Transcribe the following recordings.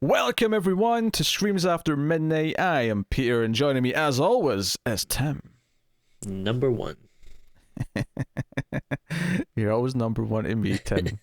Welcome everyone to Screams After Midnight. I am Peter, and joining me as always is Tim. Number one. You're always number one to me, Tim.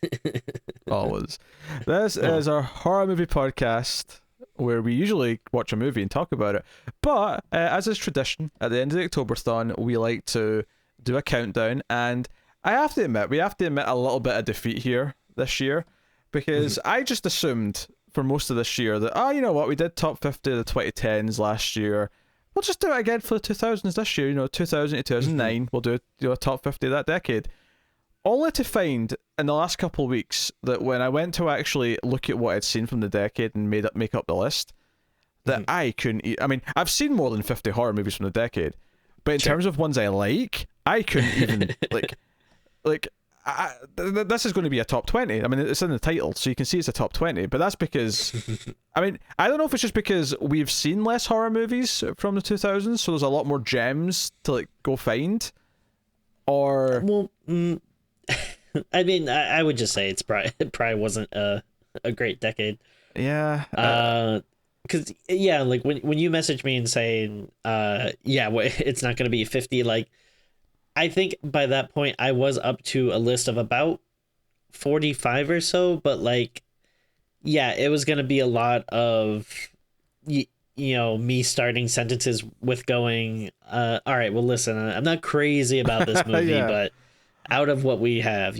Always. This is our horror movie podcast where we usually watch a movie and talk about it. But as is tradition, at the end of the Octoberthon, we like to do a countdown. And I have to admit, we have to admit a little bit of defeat here this year, because I just assumed for most of this year that, you know what, we did top 50 of the 2010s last year. We'll just do it again for the 2000s this year, 2000 to 2009. We'll do a top 50 of that decade. Only to find in the last couple of weeks that when I went to actually look at what I'd seen from the decade and make up the list, that I couldn't I mean, I've seen more than 50 horror movies from the decade, but in terms of ones I I couldn't even, this is going to be a top 20. I mean, it's in the title, so you can see it's a top 20, but that's because, I mean, I don't know if it's just because we've seen less horror movies from the 2000s, so there's a lot more gems to go find, or... Well, I mean, I would just say it probably wasn't a great decade. Yeah. Because, like, when you message me and saying, it's not going to be 50, like, I think by that point I was up to a list of about 45 or so, but like, it was going to be a lot of, me starting sentences with going, all right, well, listen, I'm not crazy about this movie, but out of what we have,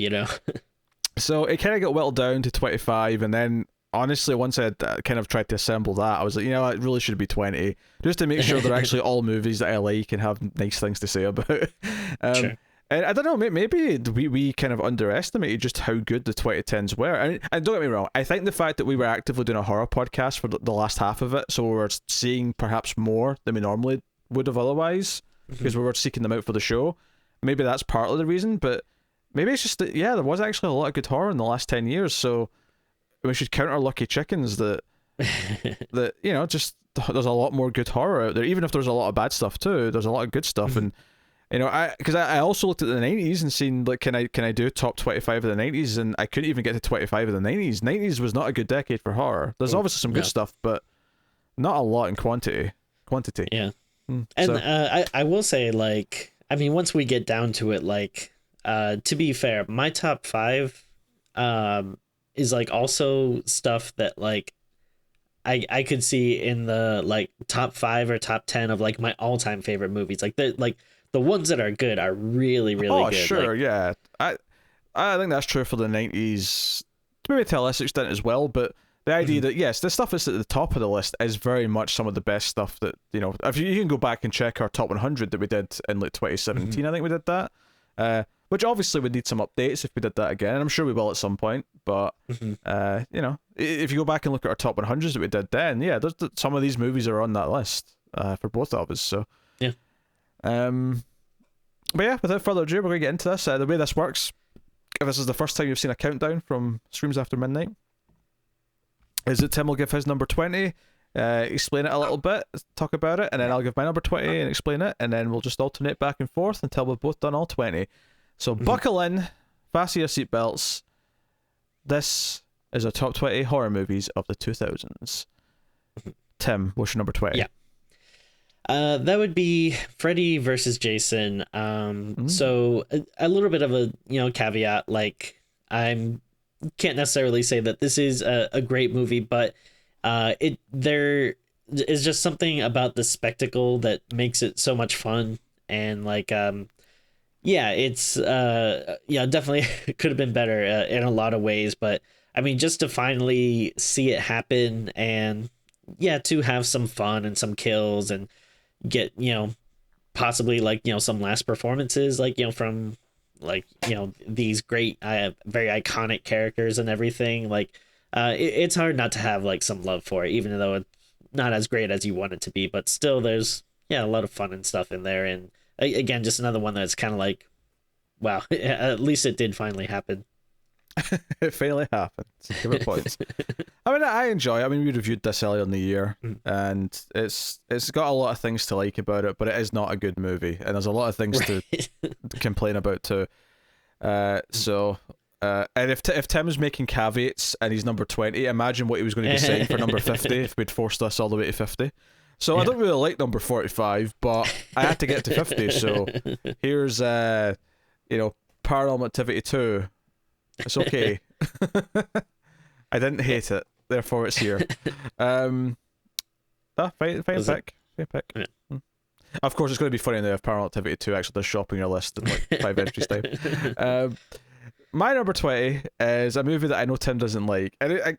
So it kind of got whittled down to 25, and then honestly, once I kind of tried to assemble that, I was like, it really should be 20, just to make sure they're actually all movies that I like and have nice things to say about. Sure. And I don't know, maybe we kind of underestimated just how good the 2010s were. And don't get me wrong, I think the fact that we were actively doing a horror podcast for the last half of it, so we were seeing perhaps more than we normally would have otherwise, because we were seeking them out for the show. Maybe that's partly the reason, but maybe it's just that, there was actually a lot of good horror in the last 10 years, so we should count our lucky chickens that just there's a lot more good horror out there. Even if there's a lot of bad stuff too, there's a lot of good stuff. And I also looked at the 90s and seen, like, can I do top 25 of the 90s, and I couldn't even get to 25 of the 90s was not a good decade for horror. There's obviously some good stuff, but not a lot in quantity. And I will say, like, I mean, once we get down to it, like, to be fair, my top 5 is like also stuff that, like, I could see in the, like, top 5 or top 10 of, like, my all-time favorite movies. Like, the ones that are good are really, really good. Oh, sure, like, yeah. I think that's true for the 90s, maybe to a lesser extent as well, but the idea that, yes, the stuff that's at the top of the list is very much some of the best stuff that, if you can go back and check our top 100 that we did in, like, 2017, I think we did that. Which obviously would need some updates if we did that again. I'm sure we will at some point, but if you go back and look at our top 100s that we did then, some of these movies are on that list for both of us. So but without further ado, we're going to get into this. The way this works, if this is the first time you've seen a countdown from Screams After Midnight, is that Tim will give his number 20, explain it a little bit, talk about it, and then I'll give my number 20 and explain it, and then we'll just alternate back and forth until we've both done all 20. So buckle in, fasten your seatbelts. This is our top 20 horror movies of the 2000s. Tim, what's your number 20? Yeah. That would be Freddy versus Jason. So a little bit of a, caveat, like, I can't necessarily say that this is a great movie, but there is just something about the spectacle that makes it so much fun. And, like, it's definitely could have been better in a lot of ways, but I mean, just to finally see it happen and to have some fun and some kills and get, possibly, like, some last performances, like, from, like, these great very iconic characters and everything, like, it's hard not to have, like, some love for it, even though it's not as great as you want it to be, but still there's a lot of fun and stuff in there. And again, just another one that's kind of like, wow, at least it did finally happen. It finally happened. Give it points. I mean, I enjoy it. I mean, we reviewed this earlier in the year, and it's got a lot of things to like about it, but it is not a good movie, and there's a lot of things to complain about too. So And if Tim was making caveats and he's number 20, imagine what he was going to be saying for number 50 if we'd forced us all the way to 50. So I don't really like number 45, but I had to get to 50. So here's Paranormal Activity 2. It's okay. I didn't hate it, therefore it's here. Fine pick. Yeah. Of course, it's going to be funny now if Paranormal Activity 2 actually does shop on your list in like 5 entries time. My number 20 is a movie that I know Tim doesn't like, and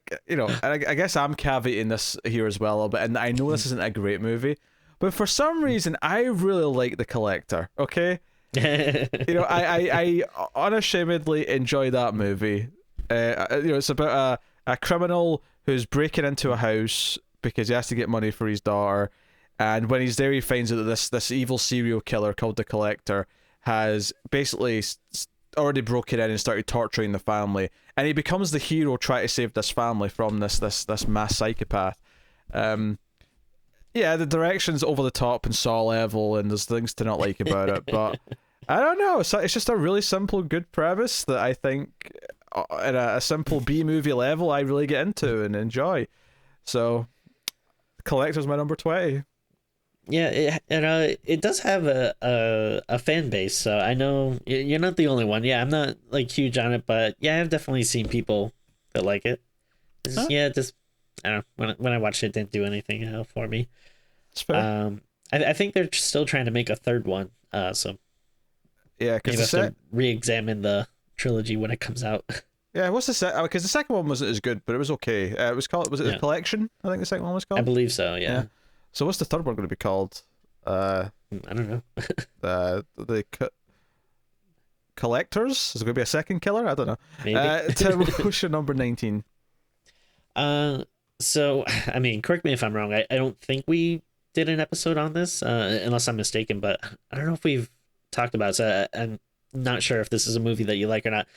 I guess I'm caveating this here as well a little bit, and I know this isn't a great movie, but for some reason I really like The Collector. Okay, I unashamedly enjoy that movie. It's about a criminal who's breaking into a house because he has to get money for his daughter, and when he's there, he finds out that this evil serial killer called The Collector has basically already broken in and started torturing the family, and he becomes the hero trying to save this family from this mass psychopath. The direction's over the top and Saw level, and there's things to not like about it, but I don't know, it's just a really simple, good premise that I think at a simple B-movie level I really get into and enjoy. So Collector's my number 20. Yeah, it does have a fan base, so I know you're not the only one. Yeah, I'm not like huge on it, but yeah, I've definitely seen people that like it. I don't know, when I watched it, didn't do anything for me. That's fair. I think they're still trying to make a third one. So yeah, maybe I have to re-examine the trilogy when it comes out. Yeah, what's the second? Because the second one wasn't as good, but it was okay. Was it The Collection? I think the second one was called. I believe so. Yeah. So what's the third one going to be called? I don't know. The Collectors? Is it going to be a second killer? I don't know. Maybe. Tim, what's your number 19? So I mean, correct me if I'm wrong. I don't think we did an episode on this, unless I'm mistaken. But I don't know if we've talked about it. So I'm not sure if this is a movie that you like or not.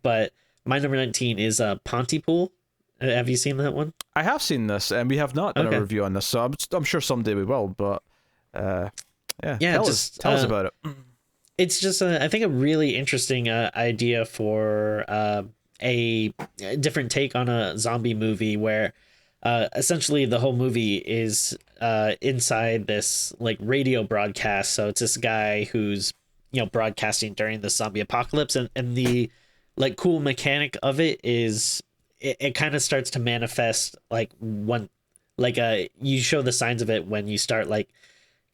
But my number 19 is Pontypool. Have you seen that one? I have seen this, and we have not done a review on this, so I'm sure someday we will. But tell us about it. It's just I think a really interesting idea for a different take on a zombie movie, where essentially the whole movie is inside this like radio broadcast. So it's this guy who's broadcasting during the zombie apocalypse, and the like cool mechanic of it is it kind of starts to manifest like you show the signs of it when you start like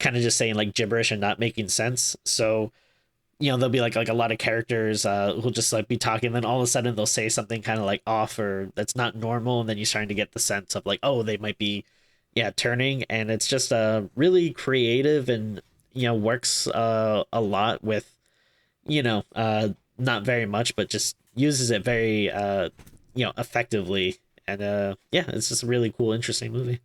kind of just saying like gibberish and not making sense. So there'll be like a lot of characters who'll just like be talking, and then all of a sudden they'll say something kind of like off or that's not normal, and then you're starting to get the sense of like, oh, they might be turning. And it's just really creative, and works a lot with not very much, but just uses it very effectively. And it's just a really cool, interesting movie.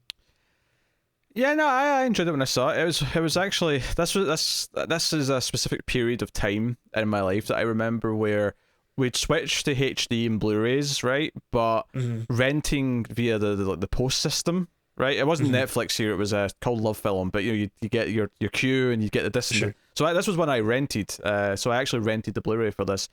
Yeah, no, I enjoyed it when I saw it. It was actually this is a specific period of time in my life that I remember where we'd switched to HD and Blu-rays, right? But renting via the post system, right? It wasn't Netflix here; it was called Love Film. But you get your queue and you get the disc. Sure. So this was when I rented. So I actually rented the Blu-ray for this.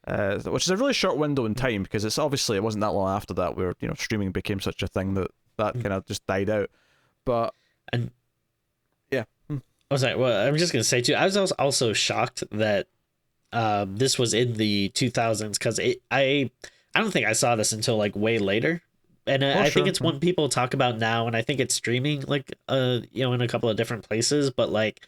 Which is a really short window in time, because it wasn't that long after that where streaming became such a thing that kind of just died out. But yeah. I was like, well, I'm just gonna say too, I was also shocked that this was in the 2000s, because I don't think I saw this until like way later, and I think it's one people talk about now, and I think it's streaming like in a couple of different places, but like.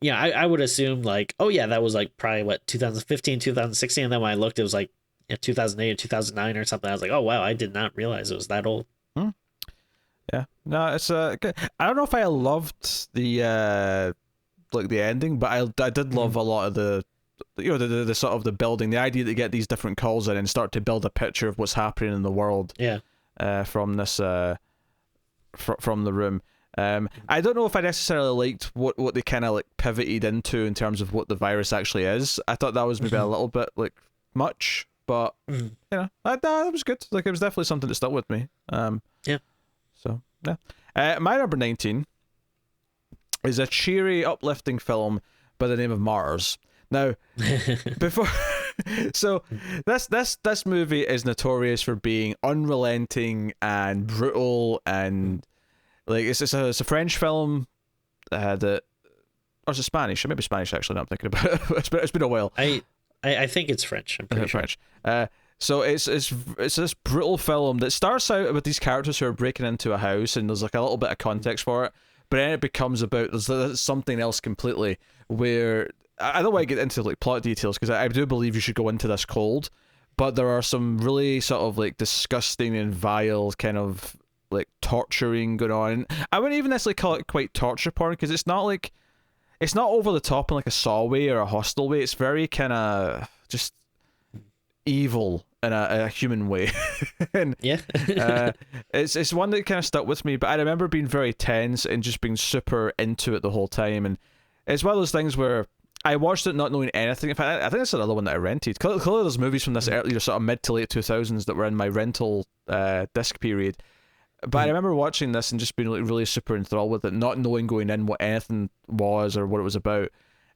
Yeah, I would assume like, oh yeah, that was like probably 2015, 2016, and then when I looked, it was like 2008 or 2009 or something. I was like, oh wow, I did not realize it was that old. Yeah, no, it's good. I don't know if I loved the the ending, but I did love a lot of the sort of the building, the idea to get these different calls in and start to build a picture of what's happening in the world. Yeah. From this from the room. I don't know if I necessarily liked what they kind of like pivoted into in terms of what the virus actually is. I thought that was maybe a little bit like much, but that was good. Like, it was definitely something that stuck with me. So yeah. My number 19 is a cheery, uplifting film by the name of Martyrs. Now, So this movie is notorious for being unrelenting and brutal, and like it's a French film that, or is it Spanish? Maybe Spanish actually. Now I'm thinking about it. It's been a while. I think it's French. I'm pretty sure. French. So it's this brutal film that starts out with these characters who are breaking into a house, and there's like a little bit of context for it, but then it becomes about there's something else completely. Where I don't want to get into like plot details because I do believe you should go into this cold, but there are some really sort of like disgusting and vile kind of like torturing going on. I wouldn't even necessarily call it quite torture porn because it's not over the top in like a Saw way or a Hostel way. It's very kind of just evil in a human way. And Yeah. it's one that kind of stuck with me, but I remember being very tense and just being super into it the whole time. And it's one of those things where I watched it not knowing anything. In fact, I think it's another one that I rented. Clearly there's movies from this earlier sort of mid to late 2000s that were in my rental disc period. But I remember watching this and just being like really super enthralled with it, not knowing going in what anything was or what it was about.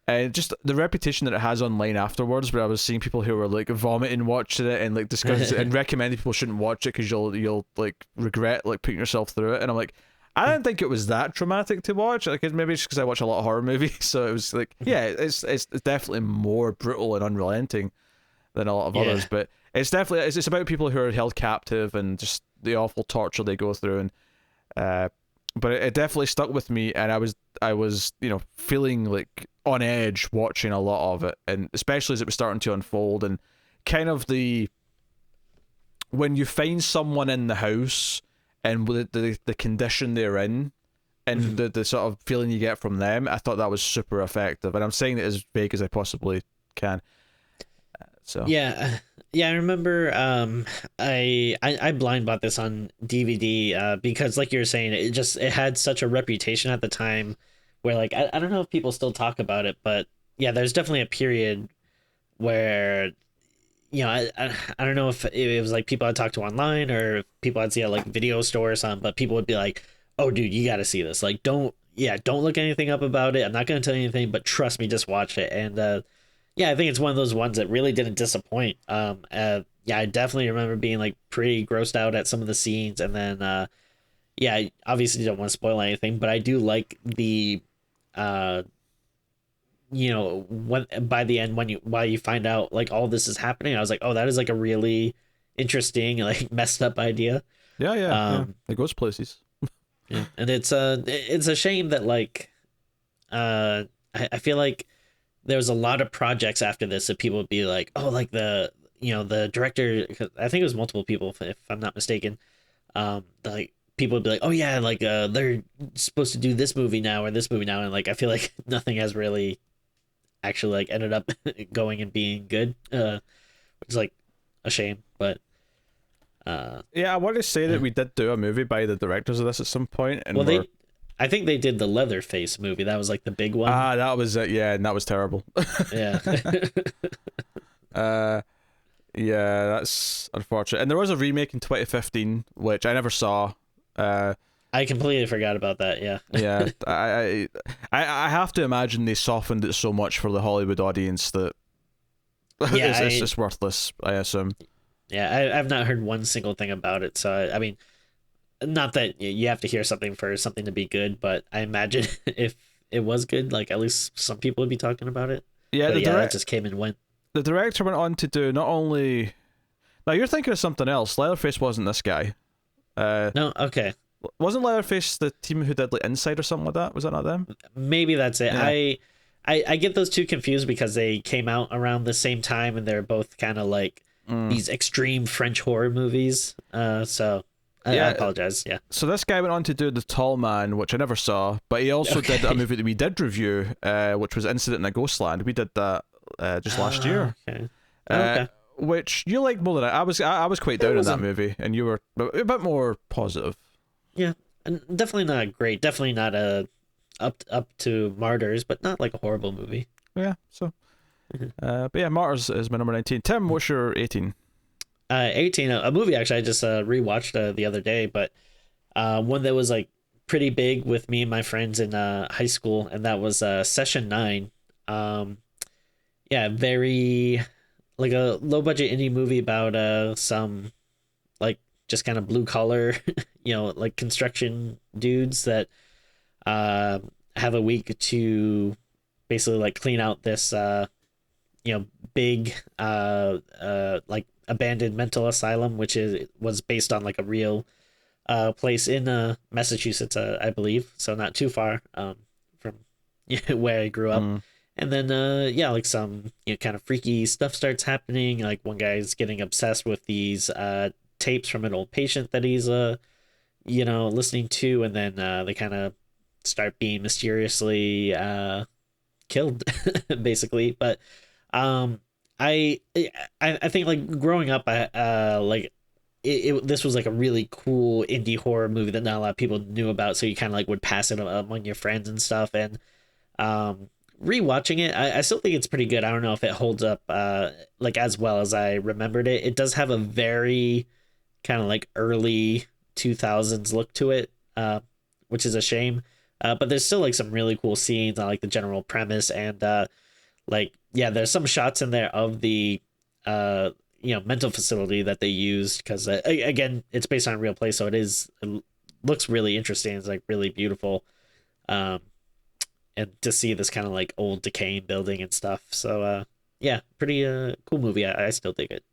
And just the reputation that it has online afterwards, where I was seeing people who were like vomiting watching it and like discussing and recommending people shouldn't watch it because you'll like regret like putting yourself through it. And I'm like, I didn't think it was that traumatic to watch. Like maybe it's just because I watch a lot of horror movies, so it was like, yeah, it's definitely more brutal and unrelenting than a lot of others. But it's definitely it's about people who are held captive and just the awful torture they go through. And but it definitely stuck with me, and I was feeling like on edge watching a lot of it, and especially as it was starting to unfold, and kind of when you find someone in the house and with the condition they're in, and the sort of feeling you get from them, I thought that was super effective, and I'm saying it as vague as I possibly can. So yeah, I remember I blind bought this on DVD because like you were saying, it had such a reputation at the time where like I don't know if people still talk about it, but yeah, there's definitely a period where I don't know if it was like people I'd talk to online or if people I'd see at like video store or something, but people would be like, "Oh, dude, you got to see this. Like, don't look anything up about it. I'm not gonna tell you anything, but trust me, just watch it." And yeah, I think it's one of those ones that really didn't disappoint. Yeah, I definitely remember being like pretty grossed out at some of the scenes, and then yeah, I obviously don't want to spoil anything, but I do like the when by the end while you find out like all this is happening, I was like, oh, that is like a really interesting like messed up idea. Yeah. It goes places. Yeah, and it's a shame that like I feel like there was a lot of projects after this that people would be like, oh, like the director, 'cause I think it was multiple people if I'm not mistaken, like people would be like, oh yeah, like they're supposed to do this movie now or this movie now, and like I feel like nothing has really actually like ended up going and being good, which is like a shame. But yeah, I want to say that we did do a movie by the directors of this at some point, and well, I think they did the Leatherface movie. That was like the big one. That was it. Yeah, and that was terrible. Yeah. Yeah, that's unfortunate. And there was a remake in 2015, which I never saw. I completely forgot about that. Yeah. Yeah, I have to imagine they softened it so much for the Hollywood audience that it's just worthless, I assume. Yeah, I've not heard one single thing about it. So I mean, not that you have to hear something for something to be good, but I imagine if it was good, like at least some people would be talking about it. Yeah, that just came and went. The director went on to do not only. Now you're thinking of something else. Leatherface wasn't this guy. No, okay. Wasn't Leatherface the team who did like Inside or something like that? Was that not them? Maybe that's it. Yeah. I get those two confused because they came out around the same time and they're both kind of like these extreme French horror movies. So I apologize. Yeah. So this guy went on to do The Tall Man, which I never saw, but he also did a movie that we did review, which was Incident in a Ghostland. We did that just last year. Okay. Okay. Which you liked more than I was. I was quite down on that movie, and you were a bit more positive. Yeah, and definitely not great. Definitely not up to Martyrs, but not like a horrible movie. Yeah. So, but yeah, Martyrs is my number 19. Tim, what's your 18? 18, a movie actually I just rewatched the other day, but one that was like pretty big with me and my friends in high school, and that was Session 9. Yeah, very like a low budget indie movie about some like just kind of blue collar, like construction dudes that uh have a week to basically like clean out this big like abandoned mental asylum, which was based on like a real place in Massachusetts, I believe, so not too far from where I grew up. Mm. And then yeah, like some kind of freaky stuff starts happening. Like one guy's getting obsessed with these tapes from an old patient that he's listening to, and then they kind of start being mysteriously killed basically. But um I think like growing up, I like this was like a really cool indie horror movie that not a lot of people knew about, so you kind of like would pass it among your friends and stuff. And rewatching it, I still think it's pretty good. I don't know if it holds up like as well as I remembered it. It does have a very kind of like early 2000s look to it, which is a shame. But there's still like some really cool scenes. I like the general premise, and like yeah, there's some shots in there of the mental facility that they used, because again, it's based on a real place, so it looks really interesting. It's like really beautiful, um, and to see this kind of like old decaying building and stuff. So yeah, pretty cool movie. I still dig it.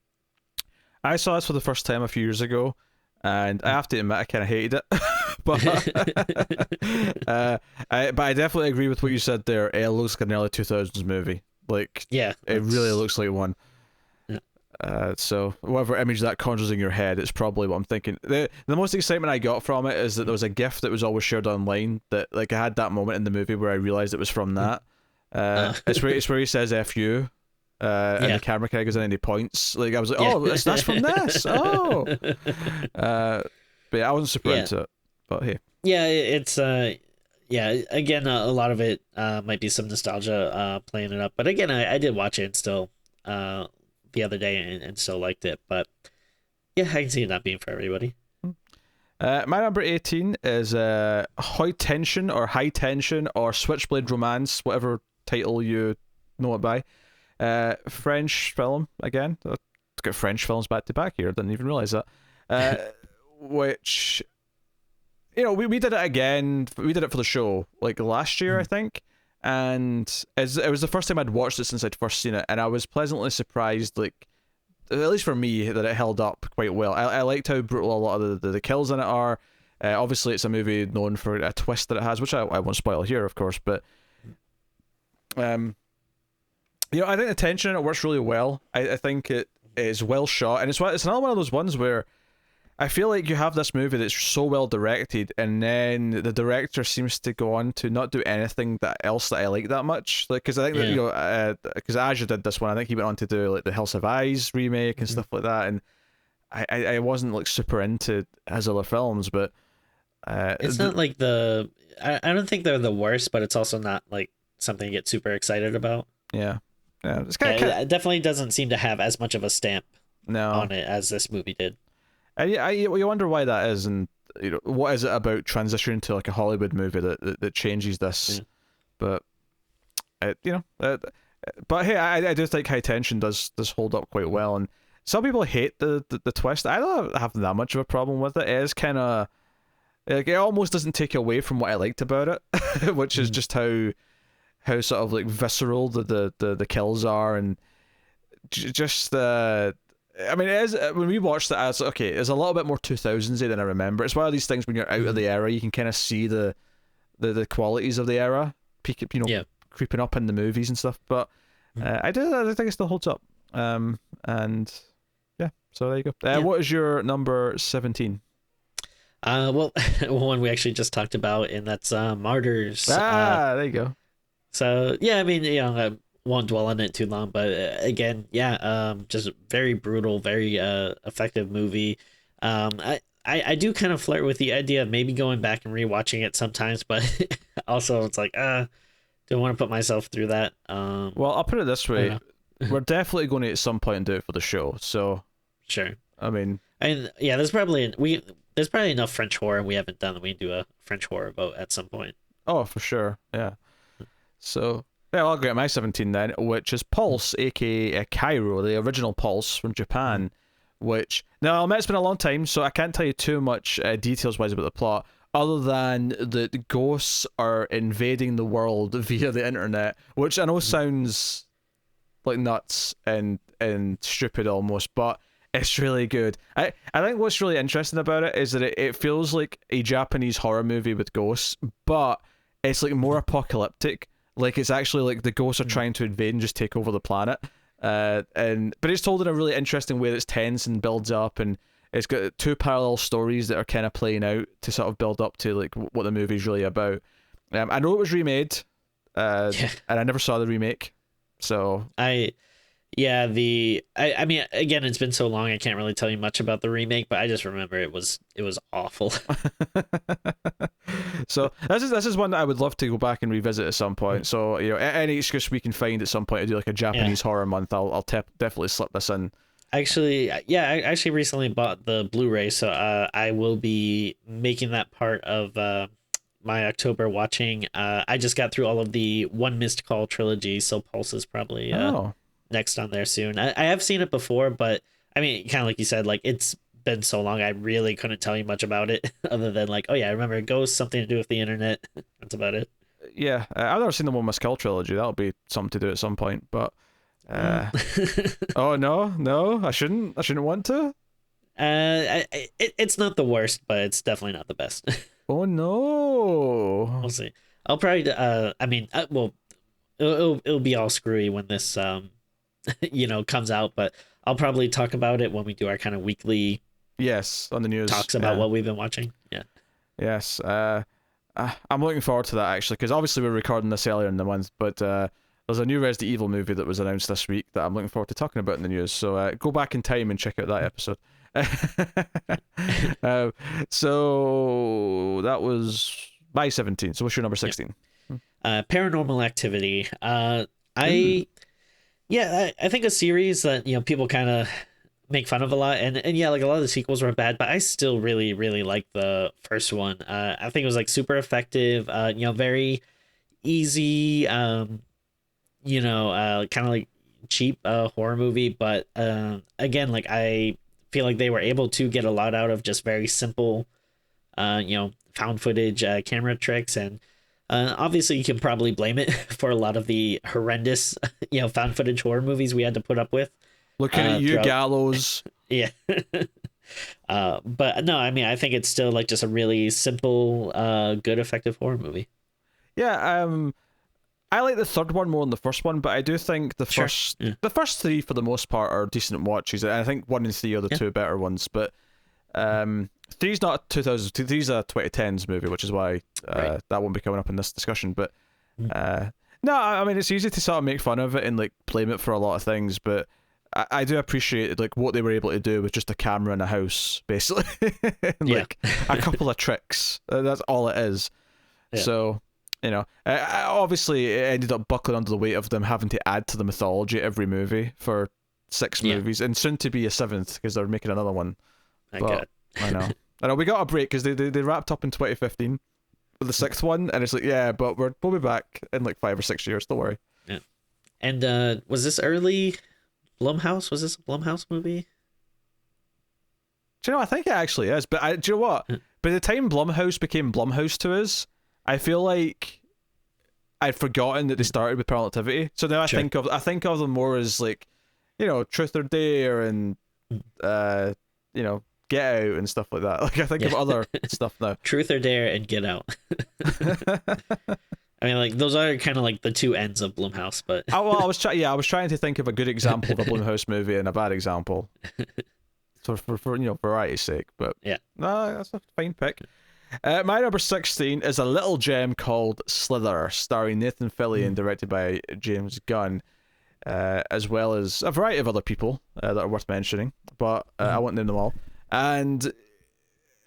I saw this for the first time a few years ago, and I have to admit I kind of hated it. but but I definitely agree with what you said there. It looks like an early 2000s movie. Like, Yeah, it really looks like one. So whatever image that conjures in your head, it's probably what I'm thinking. The most excitement I got from it is that there was a GIF that was always shared online that like I had that moment in the movie where I realized it was from that. It's where he says "F you," and the camera kind of goes in and he points. Like I was like, oh, that's from this. Oh, but yeah, I wasn't super into it. But hey, yeah, it's yeah. Again, a lot of it might be some nostalgia playing it up. But again, I did watch it and still the other day and still liked it. But yeah, I can see it not being for everybody. My number 18 is High Tension or Switchblade Romance, whatever title you know it by. French film again. Let's get French films back to back here. Didn't even realize that. Which, we did it again. We did it for the show like last year, I think. And it was the first time I'd watched it since I'd first seen it, and I was pleasantly surprised, like, at least for me, that it held up quite well. I liked how brutal a lot of the kills in it are. Obviously, it's a movie known for a twist that it has, which I won't spoil here, of course, but I think the tension in it works really well. I think it is well shot, and it's another one of those ones where I feel like you have this movie that's so well directed, and then the director seems to go on to not do anything else that I like that much. Like, because I think that because Aja did this one, I think he went on to do like the House of Eyes remake and stuff like that, and I wasn't like super into his other films, but it's not like I don't think they're the worst, but it's also not like something you get super excited about. Yeah, it's it definitely doesn't seem to have as much of a stamp on it as this movie did. And you wonder why that is, and what is it about transitioning to like a Hollywood movie that changes this? But but hey, I do think High Tension does hold up quite well, and some people hate the twist. I don't have that much of a problem with it. It is kind of like, it almost doesn't take away from what I liked about it, which is just how sort of like visceral the kills are, and just I mean, it is, when we watched it, I was like, okay, it's a little bit more 2000s than I remember. It's one of these things when you're out of the era, you can kind of see the qualities of the era creeping up in the movies and stuff. But I think it still holds up. And yeah, so there you go. What is your number 17? Well, one we actually just talked about, and that's Martyrs. There you go. So yeah, I mean, I won't dwell on it too long, but again, just very brutal, very effective movie. I do kind of flirt with the idea of maybe going back and rewatching it sometimes, but also it's like don't want to put myself through that. Well, I'll put it this way: we're definitely going to at some point do it for the show. So sure. I mean, and yeah, there's probably enough French horror we haven't done that we can do a French horror about at some point. Oh, for sure, yeah. So Yeah, well, I'll go at my 17 then, which is Pulse, aka Cairo, the original Pulse from Japan. Which, now I'll admit it's been a long time, so I can't tell you too much details wise about the plot, other than that ghosts are invading the world via the internet, which I know sounds like nuts and stupid almost, but it's really good. I think what's really interesting about it is that it feels like a Japanese horror movie with ghosts, but it's like more apocalyptic. Like it's actually like the ghosts are trying to invade and just take over the planet. But it's told in a really interesting way that's tense and builds up, and it's got two parallel stories that are kind of playing out to sort of build up to like what the movie's really about. I know it was remade, and I never saw the remake, so I mean, again, it's been so long, I can't really tell you much about the remake, but I just remember it was awful. So this is one that I would love to go back and revisit at some point. So any excuse we can find at some point to do like a Japanese horror month, I'll definitely slip this in. Actually, I actually recently bought the Blu-ray, so I will be making that part of my October watching. I just got through all of the One Missed Call trilogy, so Pulse is probably next on there soon. I have seen it before, but I mean, kind of like you said, like it's been so long, I really couldn't tell you much about it other than like, oh yeah, I remember it goes something to do with the internet. That's about it. Yeah, I've never seen the One Must Kill trilogy. That'll be something to do at some point, but oh no, I shouldn't want to. It's not the worst, but it's definitely not the best. Oh no, we'll see. I'll probably I mean, well, it'll be all screwy when this comes out, but I'll probably talk about it when we do our kind of weekly on the news talks about what we've been watching. Yes. I'm looking forward to that actually, because obviously we're recording this earlier in the month, but there's a new Resident Evil movie that was announced this week that I'm looking forward to talking about in the news, so go back in time and check out that episode. So that was my 17. So what's your number 16? Paranormal Activity. I think a series that people kind of make fun of a lot, and like a lot of the sequels were bad, but I still really really like the first one. I think it was like super effective, very easy, kind of like cheap horror movie, but again, like I feel like they were able to get a lot out of just very simple found footage camera tricks, and obviously you can probably blame it for a lot of the horrendous found footage horror movies we had to put up with. Looking at you, Gallows. Yeah. But no, I mean, I think it's still like just a really simple, good, effective horror movie. Yeah, I like the third one more than the first one, but I do think the first three for the most part are decent watches. And I think 1 and 3 are the two better ones, but three's not 2000. Three's a 2010s movie, which is why that won't be coming up in this discussion. But no, I mean it's easy to sort of make fun of it and like blame it for a lot of things, but I do appreciate like what they were able to do with just a camera in a house, basically, and like a couple of tricks. That's all it is. Yeah. So obviously it ended up buckling under the weight of them having to add to the mythology every movie for 6 movies, and soon to be a 7th because they're making another one. I know we got a break because they wrapped up in 2015 with the 6th one, and it's like but we'll be back in like 5 or 6 years. Don't worry. Yeah. And was this early Blumhouse? Was this a Blumhouse movie? Do you know? I think it actually is. But do you know what? By the time Blumhouse became Blumhouse to us, I feel like I'd forgotten that they started with Paranormal Activity. So now I think of them more as like, Truth or Dare and Get Out and stuff like that. Like I think of other stuff now. Truth or Dare and Get Out. I mean, like those are kind of like the two ends of Blumhouse, but I was trying to think of a good example of a Blumhouse movie and a bad example, for variety's sake. But no, that's a fine pick. My number 16 is a little gem called Slither, starring Nathan Fillion, directed by James Gunn, as well as a variety of other people that are worth mentioning, but I won't name them all. And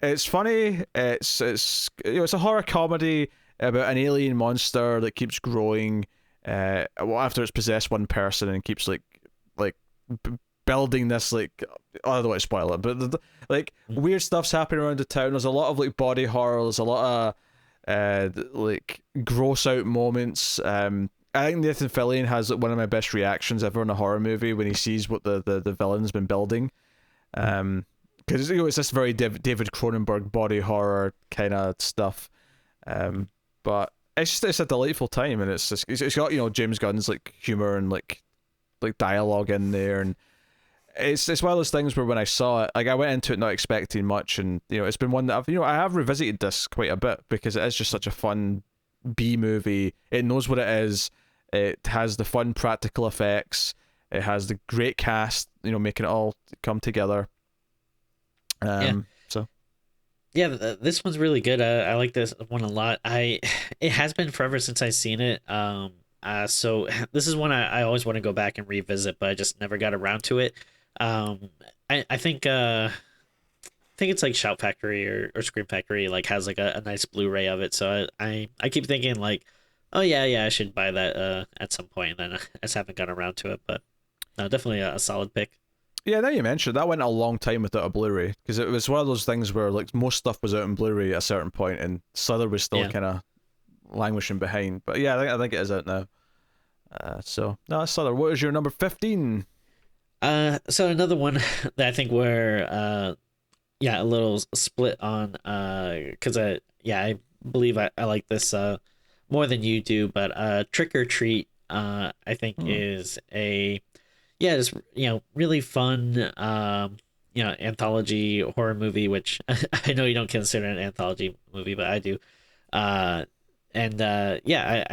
it's funny. It's a horror comedy about an alien monster that keeps growing after it's possessed one person and keeps like building this I don't want to spoil it, but weird stuff's happening around the town. There's a lot of like body horror. There's a lot of like gross out moments. I think Nathan Fillion has one of my best reactions ever in a horror movie when he sees what the villain's been building. Because it's this very David Cronenberg body horror kind of stuff. But it's a delightful time, and it's got James Gunn's like humor and like dialogue in there, and it's one of those things where when I saw it, like I went into it not expecting much, and it's been one that I have revisited this quite a bit because it is just such a fun B movie. It knows what it is. It has the fun practical effects. It has the great cast, making it all come together. So yeah, this one's really good. I like this one a lot. It has been forever since I've seen it. So this is one I always want to go back and revisit, but I just never got around to it. I think it's like Shout Factory or Scream Factory like has like a nice Blu-ray of it. So I keep thinking like, oh yeah, I should buy that at some point. And then I just haven't got around to it, but no, definitely a solid pick. Yeah, now you mentioned that went a long time without a Blu-ray because it was one of those things where like most stuff was out on Blu-ray at a certain point and Slither was still kind of languishing behind. But yeah, I think it is out now. So no, Slither. What is your number 15? So another one that I think we're a little split on because I believe I like this more than you do, but Trick or Treat I think is a just really fun anthology horror movie, which I know you don't consider an anthology movie, but I do. I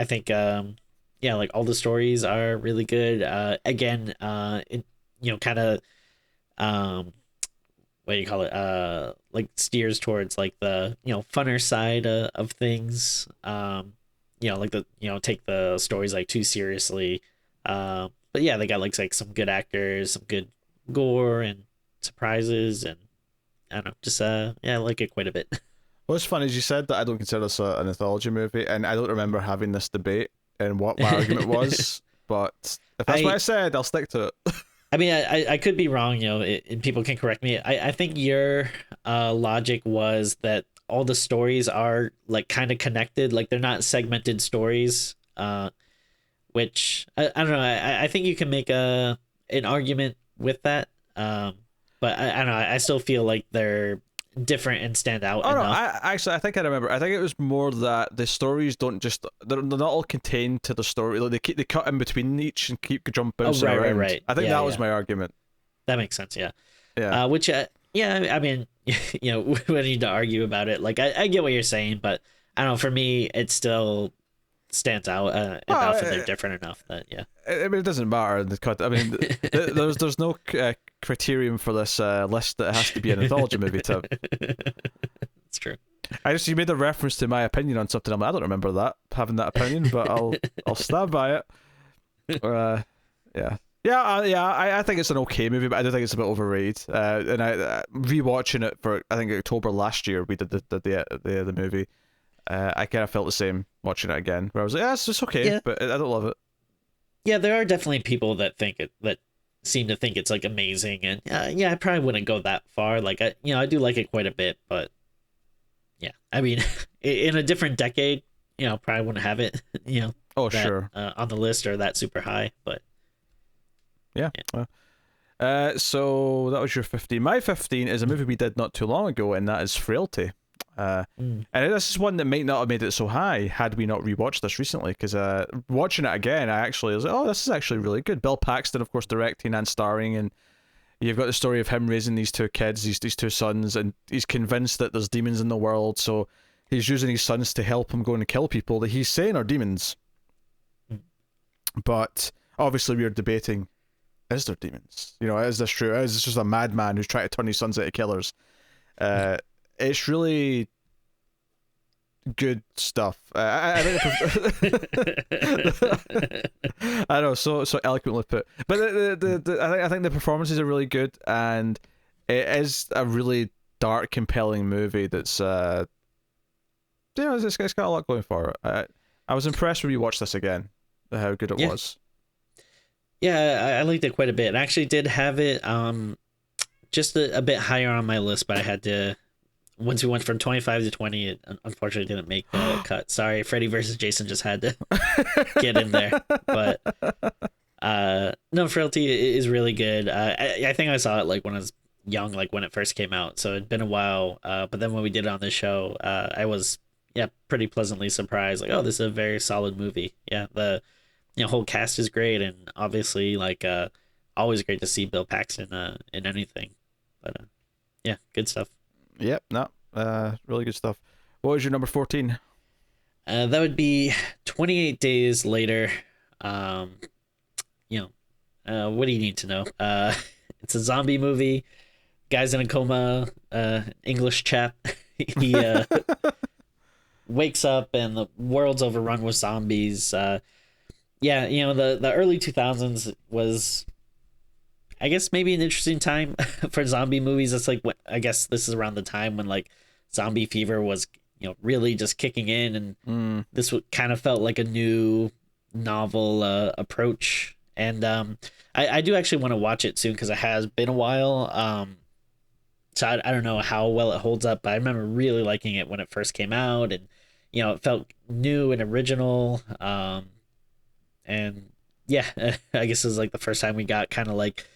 think like all the stories are really good. Again, kind of what do you call it? Like steers towards like the funner side of things. Like take the stories like too seriously. But yeah, they got like some good actors, some good gore and surprises, and I don't know, just I like it quite a bit. What's funny is you said that I don't consider this an anthology movie, and I don't remember having this debate and what my argument was. But if that's what I said, I'll stick to it. I mean, I could be wrong, and people can correct me. I think your logic was that all the stories are like kind of connected, like they're not segmented stories. Which I don't know. I think you can make an argument with that. But I don't know. I still feel like they're different and stand out enough. No, I think I remember. I think it was more that the stories don't just they're not all contained to the story. Like they cut in between each and keep jumping around. Right. I think that was my argument. That makes sense. Yeah. Yeah. Which I mean, we need to argue about it. Like I get what you're saying, but I don't know. For me, it still stands out enough, and they're different enough that I mean, it doesn't matter. I mean, there's no criterion for this list that it has to be an anthology movie. Tim. It's true. You made a reference to my opinion on something. I don't remember having that opinion, but I'll stand by it. I think it's an okay movie, but I do think it's a bit overrated. And I rewatching it for I think October last year we did the movie. I kind of felt the same watching it again, where I was like, "Yeah, it's just okay," but I don't love it. Yeah, there are definitely people that seem to think it's like amazing, and I probably wouldn't go that far. Like I do like it quite a bit, but yeah, I mean, in a different decade, probably wouldn't have it, sure, on the list or that super high, but yeah. So that was your 15. My 15 is a movie we did not too long ago, and that is Frailty. And this is one that might not have made it so high had we not rewatched this recently, because watching it again, I actually was like, oh, this is actually really good. Bill Paxton, of course, directing and starring, and you've got the story of him raising these two kids, these two sons, and he's convinced that there's demons in the world, so he's using his sons to help him go and kill people that he's saying are demons. But obviously we're debating, is there demons? Is this true? Is this just a madman who's trying to turn his sons into killers? It's really good stuff. I know, so eloquently put. But I think the performances are really good, and it is a really dark, compelling movie. That's it's got a lot going for it. I was impressed when we watched this again, how good it was. Yeah, I liked it quite a bit. I actually did have it just a bit higher on my list, but I had to once we went from 25 to 20, it unfortunately didn't make the cut. Sorry, Freddy versus Jason just had to get in there. But no, Frailty is really good. I think I saw it like when I was young, like when it first came out, so it'd been a while. But then when we did it on the show, I was pretty pleasantly surprised. Like, oh, this is a very solid movie. Yeah, the whole cast is great, and obviously like always great to see Bill Paxton in anything. But yeah, good stuff. Yep, no, really good stuff. What was your number 14? That would be 28 Days Later. What do you need to know? It's a zombie movie. Guy's in a coma. English chap. He wakes up and the world's overrun with zombies. The early 2000s was, I guess, maybe an interesting time for zombie movies. It's like, I guess this is around the time when like zombie fever was, really just kicking in, and this kind of felt like a new novel approach. And I do actually want to watch it soon because it has been a while. So I don't know how well it holds up, but I remember really liking it when it first came out, and it felt new and original. And yeah, I guess it was like the first time we got kind of like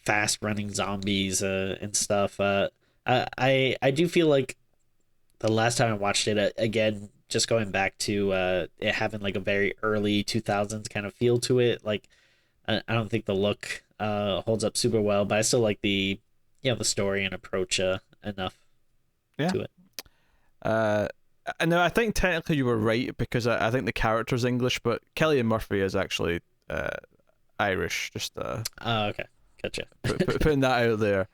fast running zombies and stuff. I do feel like the last time I watched it, again, just going back to it having like a very early 2000s kind of feel to it. Like I don't think the look holds up super well, but I still like the story and approach enough to it. No, I think technically you were right, because I think the character's English, but Cillian Murphy is actually Irish. Just okay, gotcha. Putting that out there.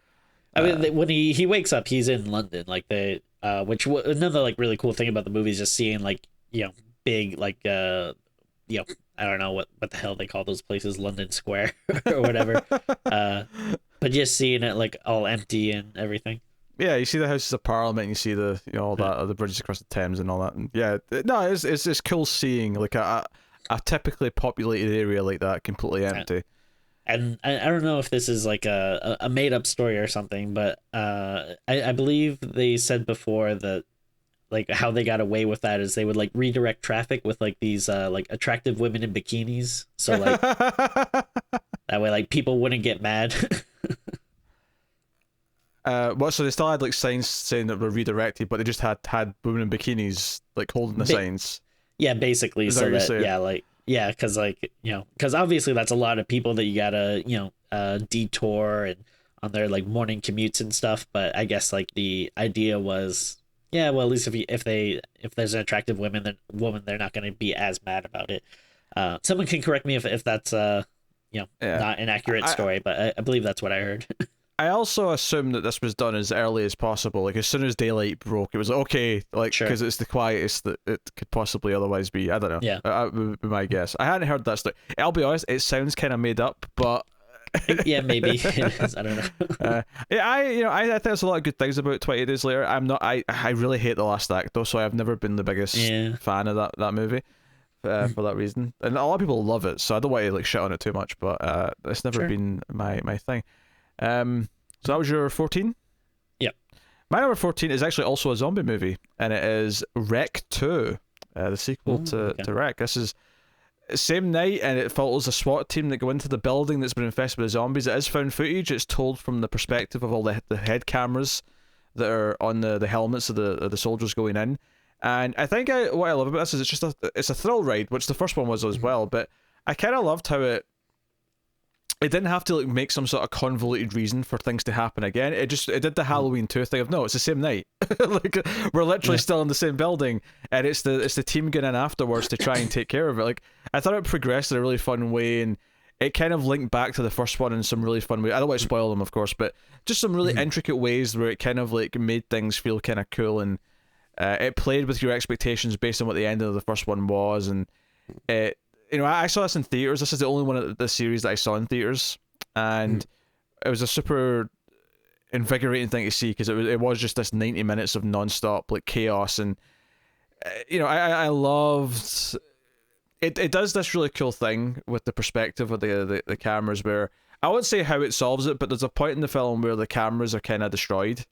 I mean, when he wakes up, he's in London. Like which another like really cool thing about the movie is just seeing like big like I don't know what the hell they call those places, London Square or whatever. But just seeing it like all empty and everything. Yeah, you see the Houses of Parliament, and you see the all that, the bridges across the Thames and all that. And yeah, no, it's cool seeing like a typically populated area like that completely empty. And I don't know if this is like a made up story or something, but I believe they said before that like how they got away with that is they would like redirect traffic with like these like attractive women in bikinis, so like that way like people wouldn't get mad. So they still had like signs saying that were redirected, but they just had women in bikinis like holding the signs. Yeah, basically. Is so that because like because obviously that's a lot of people that you gotta detour and on their like morning commutes and stuff. But I guess like the idea was at least if there's an attractive woman, they're not gonna be as mad about it. Someone can correct me if that's not an accurate story, but I believe that's what I heard. I also assume that this was done as early as possible. Like as soon as daylight broke, it was like, okay, like because it's the quietest that it could possibly otherwise be. I don't know. Yeah, would be my guess. I hadn't heard that story. I'll be honest, it sounds kind of made up, but yeah, maybe it is. I don't know. I think there's a lot of good things about 20 Days Later. I'm not. I really hate the last act though, so I've never been the biggest fan of that movie. For that reason, and a lot of people love it, so I don't want to like shit on it too much. But it's never been my thing. So that was your 14? Yep. My number 14 is actually also a zombie movie, and it is Wreck 2, the sequel to Wreck. This is same night, and it follows a SWAT team that go into the building that's been infested with zombies. It is found footage. It's told from the perspective of all the head cameras that are on the helmets of the soldiers going in. And I think what I love about this is it's a thrill ride, which the first one was as well, but I kind of loved how it didn't have to like make some sort of convoluted reason for things to happen again. It did the Halloween 2 thing of no, it's the same night. Like we're literally still in the same building, and it's the team getting in afterwards to try and take care of it. Like I thought it progressed in a really fun way, and it kind of linked back to the first one in some really fun way. I don't want to spoil them, of course, but just some really intricate ways where it kind of like made things feel kind of cool, and it played with your expectations based on what the end of the first one was, and it. I saw this in theaters. This is the only one of the series that I saw in theaters, and it was a super invigorating thing to see because it was just this 90 minutes of non-stop like chaos, and I loved it. It does this really cool thing with the perspective of the cameras, where I won't say how it solves it, but there's a point in the film where the cameras are kind of destroyed,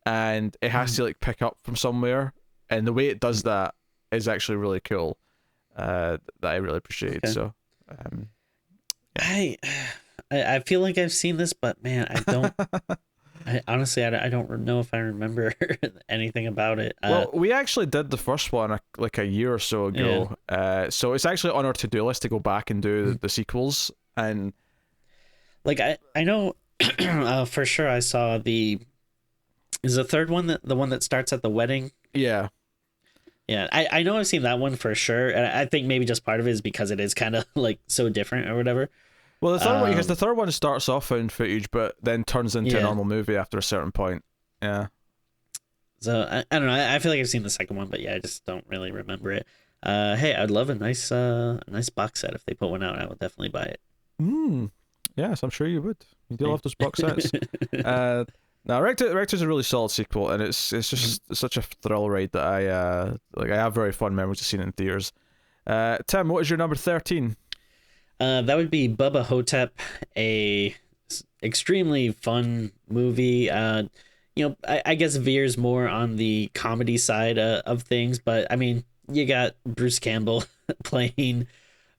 and it has to like pick up from somewhere, and the way it does that is actually really cool. That I really appreciate. Okay. So, I feel like I've seen this, but man, I don't. I honestly, I don't know if I remember anything about it. Well, we actually did the first one like a year or so ago. So it's actually on our to-do list to go back and do the sequels. And like I know for sure I saw is the third one the one that starts at the wedding? yeah, Yeah, I know I've seen that one for sure, and I think maybe just part of it is because it is kind of like so different or whatever. well, the third one, because the third one starts off found footage, but then turns into a Yeah. normal movie after a certain point. Yeah. So I don't know. I feel like I've seen the second one, but yeah, I just don't really remember it. Hey, I'd love a nice box set if they put one out. I would definitely buy it. Yes, I'm sure you would. You do love those box sets. Now, Rector's a really solid sequel, and it's just such a thrill ride that I have very fond memories of seeing it in theaters. Tim, what is your number 13? That would be Bubba Hotep, extremely fun movie. I guess veers more on the comedy side of things, but I mean, you got Bruce Campbell playing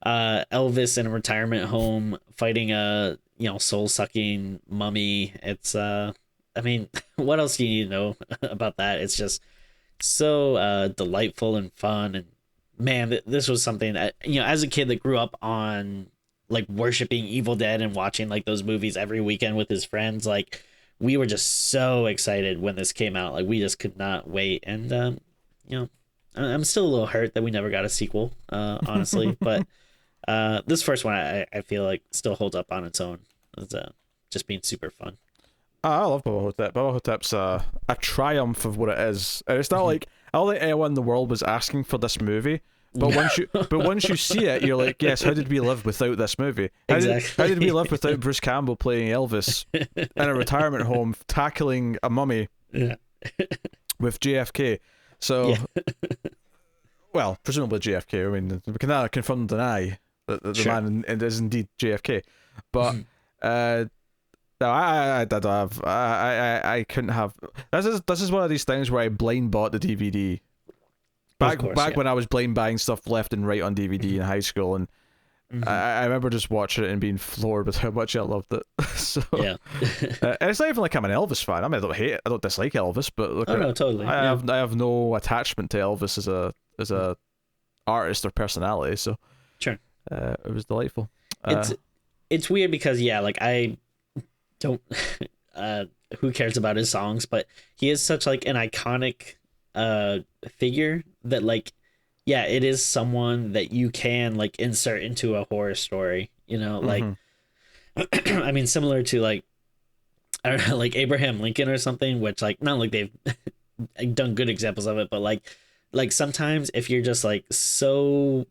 Elvis in a retirement home, fighting a soul sucking mummy. It's I mean, what else do you need to know about that? It's just so delightful and fun, and man, this was something that as a kid that grew up on like worshiping Evil Dead and watching like those movies every weekend with his friends, like we were just so excited when this came out. Like we just could not wait, and I'm still a little hurt that we never got a sequel, honestly. But this first one, I feel like still holds up on its own. It's just being super fun. I love Bubba Hotep. Bubba Hotep's a triumph of what it is. And it's not like I don't think anyone in the world was asking for this movie. But once you see it, you're like, yes, how did we live without this movie? How did we live without Bruce Campbell playing Elvis in a retirement home, tackling a mummy with JFK? So, well, presumably JFK. I mean, we can neither confirm or deny that the Sure. man is indeed JFK. But no, I couldn't have. This is one of these things where I blind bought the DVD. Back when I was blind buying stuff left and right on DVD in high school, and I remember just watching it and being floored with how much I loved it. So Yeah. and it's not even like I'm an Elvis fan. I mean, I don't dislike Elvis, but look, no, totally. I have no attachment to Elvis as a artist or personality. So Sure. it was delightful. It's weird because like I don't who cares about his songs, but he is such like an iconic figure that like it is someone that you can like insert into a horror story, like I mean, similar to like I don't know, like Abraham Lincoln or something, which like not like they've done good examples of it, but like sometimes if you're just like so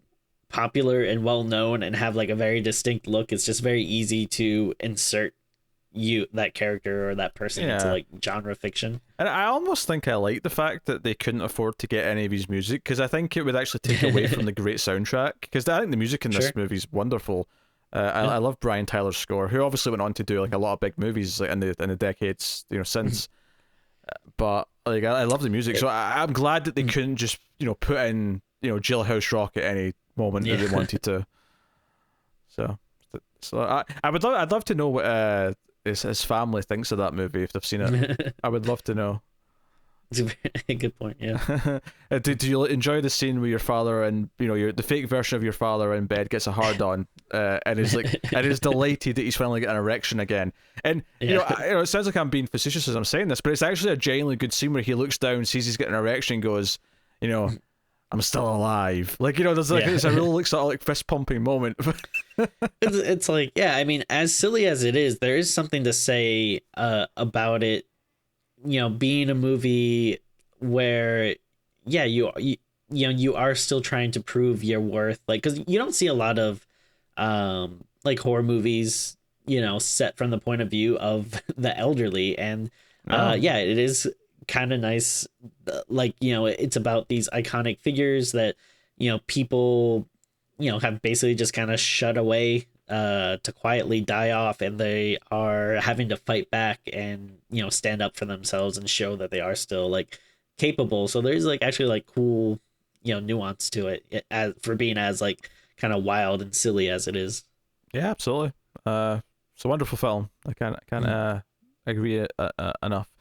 popular and well known and have like a very distinct look, it's just very easy to insert that character or that person into like genre fiction. And I almost think I like the fact that they couldn't afford to get any of his music, because I think it would actually take away from the great soundtrack, because I think the music in this movie is wonderful. I love Brian Tyler's score, who obviously went on to do like a lot of big movies like in the decades since. But like I love the music, so I'm glad that they couldn't just put in Jailhouse Rock at any moment that they wanted to. So I'd love to know what his family thinks of that movie if they've seen it. I would love to know. It's a good point. Yeah. Do you enjoy the scene where your father and the fake version of your father in bed gets a hard on and is delighted that he's finally got an erection again? And it sounds like I'm being facetious as I'm saying this, but it's actually a genuinely good scene where he looks down, sees he's getting an erection, and goes, I'm still alive. Like there's like it's a real sort of like fist pumping moment. it's like I mean, as silly as it is, there is something to say about it. Being a movie where you are still trying to prove your worth, like because you don't see a lot of like horror movies set from the point of view of the elderly, and it is kind of nice, like it's about these iconic figures that people have basically just kind of shut away to quietly die off, and they are having to fight back and stand up for themselves and show that they are still like capable. So there's like actually like cool nuance to as for being as like kind of wild and silly as it is. Yeah, absolutely. It's a wonderful film. I can't agree enough.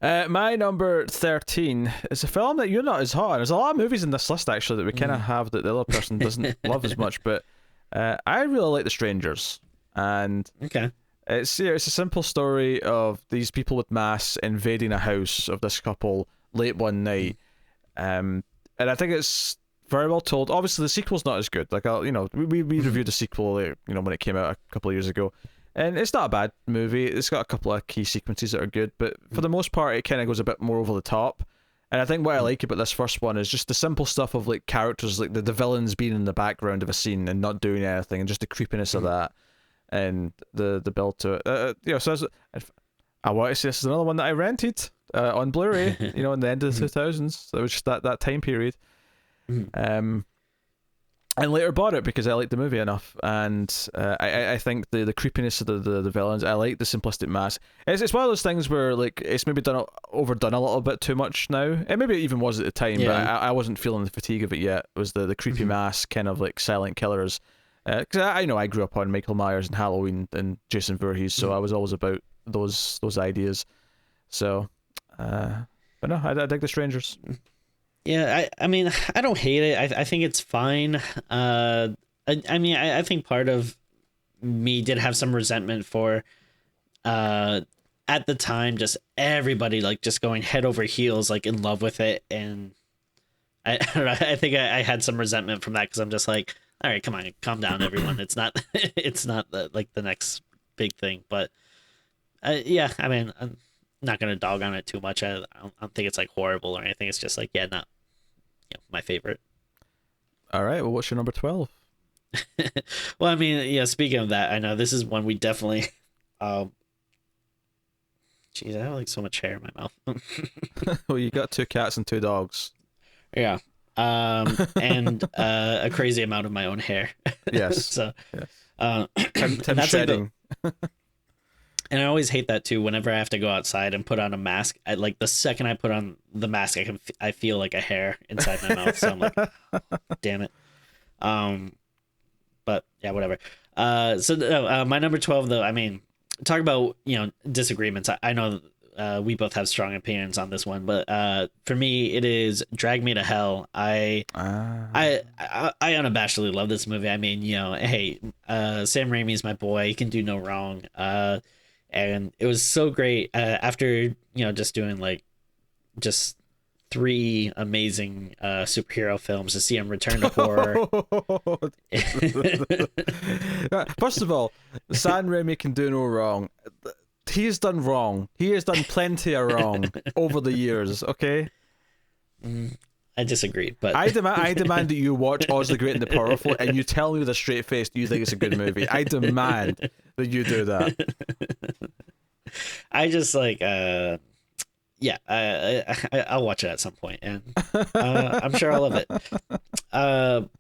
My number 13 is a film that you're not as hot on. There's a lot of movies in this list actually that we kind of have that the other person doesn't love as much, but I really like The Strangers. And Okay. it's a simple story of these people with masks invading a house of this couple late one night. And I think it's very well told. Obviously, the sequel's not as good. Like, we reviewed the sequel, when it came out a couple of years ago, and it's not a bad movie. It's got a couple of key sequences that are good, but for the most part, it kind of goes a bit more over the top. And I think what I like about this first one is just the simple stuff of like characters, like the villains being in the background of a scene and not doing anything, and just the creepiness of that, and the build to it. So I want to say this is another one that I rented on Blu-ray, in the end of the 2000s. So it was just that time period. And later bought it because I liked the movie enough, and I think the creepiness of the villains. I like the simplistic mask. It's one of those things where like it's maybe overdone a little bit too much now. And maybe it even was at the time, but I wasn't feeling the fatigue of it yet. It was the creepy mask, kind of like silent killers. Because I grew up on Michael Myers and Halloween and Jason Voorhees, so I was always about those ideas. So, but no, I dig The Strangers. Yeah, I mean, I don't hate it. I think it's fine. I mean, I think part of me did have some resentment for, at the time, just everybody like just going head over heels, like in love with it. And I don't know, I think I had some resentment from that because I'm just like, all right, come on, calm down, everyone. It's not, it's not the next big thing. But yeah, I mean, I'm not gonna dog on it too much. I don't think it's like horrible or anything. It's just like, yeah, not my favorite. All right, well, what's your number 12? Well, I mean, yeah, speaking of that, I know this is one we definitely jeez, I have like so much hair in my mouth. Well, you got 2 cats and 2 dogs. Yeah. And a crazy amount of my own hair. Yes. So yes. Tim shedding. Like and I always hate that too. Whenever I have to go outside and put on a mask, like the second I put on the mask, I feel like a hair inside my mouth. So I'm like, damn it. But yeah, whatever. So my number 12 though. I mean, talk about disagreements. I know we both have strong opinions on this one, but for me, it is Drag Me to Hell. I unabashedly love this movie. I mean, hey, Sam Raimi's my boy. He can do no wrong. And it was so great after just doing like just 3 amazing superhero films to see him return to horror. First of all, Sam Raimi can do no wrong. He has done wrong. He has done plenty of wrong over the years. Okay. I disagree, but I demand that you watch Oz the Great and the Powerful, and you tell me with a straight face you think it's a good movie. I demand that you do that. I just like, yeah, I'll watch it at some point, and I'm sure I'll love it.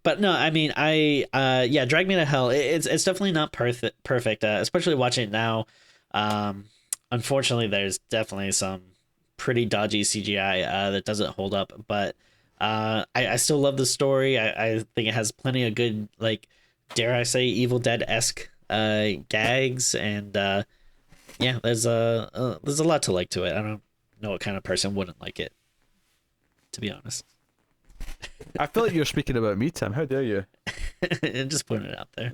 But no, I mean, yeah, Drag Me to Hell. It's definitely not perfect, especially watching it now. Unfortunately, there's definitely some pretty dodgy CGI that doesn't hold up, but I still love the story. I think it has plenty of good, like, dare I say, Evil Dead-esque gags, and yeah, there's a lot to like to it. I don't know what kind of person wouldn't like it, to be honest. I feel like you're speaking about me, Tim. How dare you? Just putting it out there.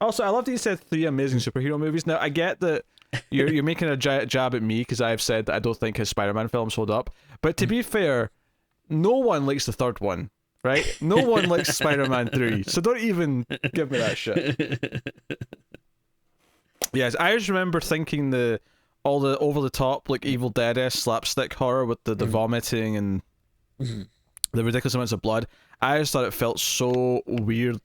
Also, I love that you said 3 amazing superhero movies. Now, I get that you're making a jab at me because I've said that I don't think his Spider-Man films hold up. But to be fair, no one likes the third one, right? No one likes Spider-Man 3, so don't even give me that shit. Yes, I just remember thinking all the over-the-top, like Evil Dead-esque slapstick horror with the vomiting and the ridiculous amounts of blood. I just thought it felt so weird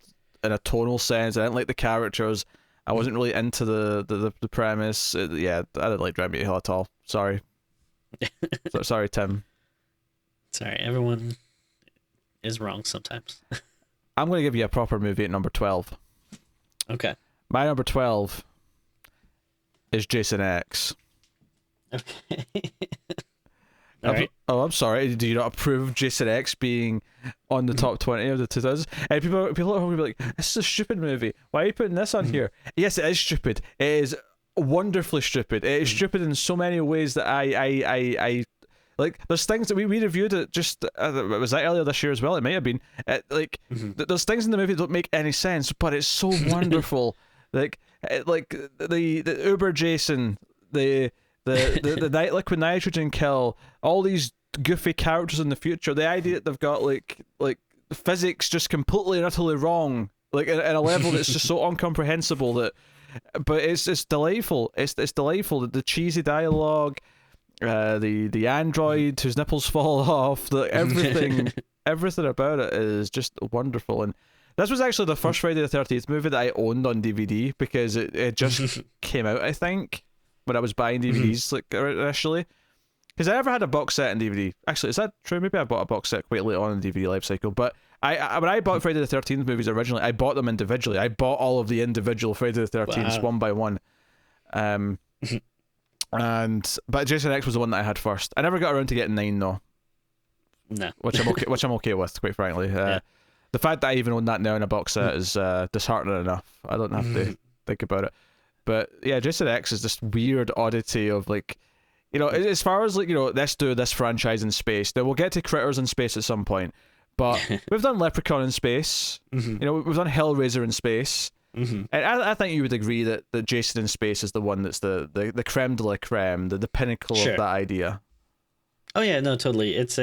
in a tonal sense. I didn't like the characters. I wasn't really into the premise. Yeah, I didn't like Drag Me to Hell at all. Sorry. Sorry, Tim. Sorry, everyone is wrong sometimes. I'm going to give you a proper movie at number 12. Okay. My number 12 is Jason X. Okay. All right. I'm sorry. Do you not approve of Jason X being on the top 20 of the 2000s? And people are going to be like, this is a stupid movie. Why are you putting this on here? Yes, it is stupid. It is wonderfully stupid. It is stupid in so many ways that I like. There's things that we reviewed it just was that earlier this year as well. It might have been there's things in the movie that don't make any sense, but it's so wonderful. like the Uber Jason, the liquid nitrogen kill, all these goofy characters in the future. The idea that they've got like physics just completely and utterly wrong, like at a level that's just so incomprehensible that. But it's delightful. It's delightful. The cheesy dialogue, the android whose nipples fall off, everything about it is just wonderful. And this was actually the first Friday the 13th movie that I owned on DVD because it just came out, I think, when I was buying DVDs like initially. Because I never had a box set in DVD. Actually, is that true? Maybe I bought a box set quite late on in the DVD life cycle. But when I bought Friday the 13th movies originally, I bought them individually. I bought all of the individual Friday the 13th one by one. But Jason X was the one that I had first. I never got around to getting 9 though. No. Which I'm okay with, quite frankly. The fact that I even own that now in a box set is disheartening enough. I don't have to think about it. But yeah, Jason X is this weird oddity of like, you know, as far as like, you know, let's do this franchise in space. Now we'll get to Critters in space at some point, but we've done Leprechaun in space. You know, we've done Hellraiser in space, and I think you would agree that Jason in space is the one that's the creme de la creme, the pinnacle of that idea. Oh yeah, no, totally. It's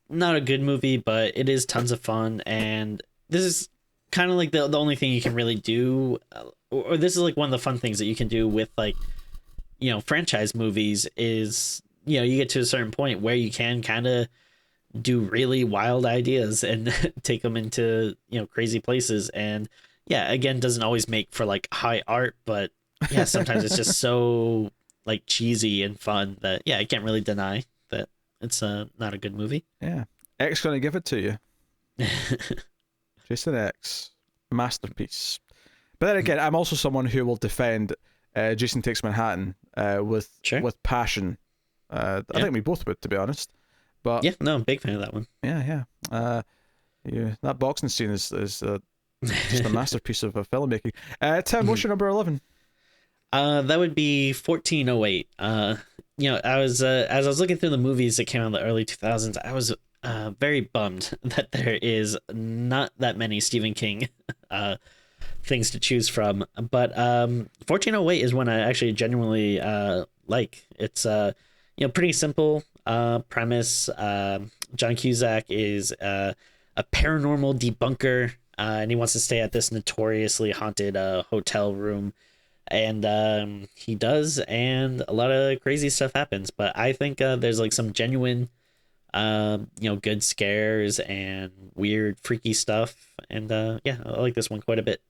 not a good movie, but it is tons of fun, and this is kind of like the only thing you can really do, or this is like one of the fun things that you can do with like, you know, franchise movies is, you know, you get to a certain point where you can kind of do really wild ideas and take them into, you know, crazy places. And yeah, again, doesn't always make for like high art, but yeah, sometimes it's just so like cheesy and fun that yeah, I can't really deny that it's not a good movie. Yeah, X gonna give it to you. Jason X, masterpiece. But then again, I'm also someone who will defend Jason Takes Manhattan with passion. I think we both would, to be honest. But yeah, no, I'm a big fan of that one. Yeah. That boxing scene is just a masterpiece of filmmaking. Tim, what's your number 11? That would be 1408. You know, I was as I was looking through the movies that came out in the early 2000s, I was very bummed that there is not that many Stephen King things to choose from. But 1408 is one I actually genuinely like. It's you know, pretty simple premise. John Cusack is a paranormal debunker, and he wants to stay at this notoriously haunted hotel room. And he does, and a lot of crazy stuff happens. But I think there's like some genuine you know, good scares and weird freaky stuff. And yeah, I like this one quite a bit.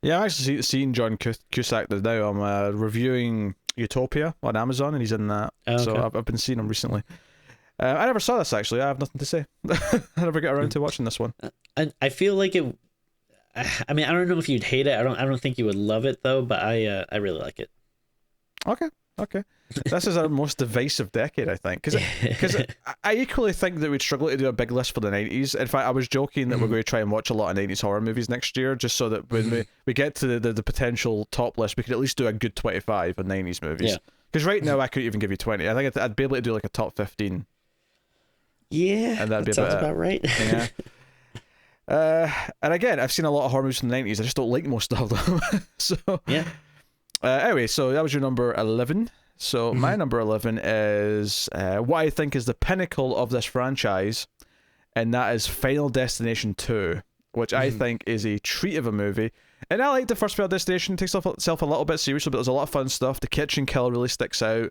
Yeah, I've actually seen John Cusack now. I'm reviewing Utopia on Amazon, and he's in that. Oh, okay. So I've been seeing him recently. I never saw this, actually. I have nothing to say. I never get around to watching this one. I feel like it... I mean, I don't know if you'd hate it. I don't think you would love it, though, but I really like it. Okay. This is our most divisive decade, I think, because I equally think that we'd struggle to do a big list for the 90s. In fact, I was joking that we're going to try and watch a lot of 90s horror movies next year, just so that when we get to the potential top list, we could at least do a good 25 of 90s movies. Because right now, I couldn't even give you 20. I think I'd be able to do like a top 15. Yeah, and that'd be sounds about right. Yeah. And again, I've seen a lot of horror movies from the 90s. I just don't like most of them. So yeah. Anyway, so that was your number 11. So my number 11 is what I think is the pinnacle of this franchise, and that is Final Destination 2, which I think is a treat of a movie. And I like the first Final Destination. It takes itself a little bit seriously, but there's a lot of fun stuff. The kitchen kill really sticks out.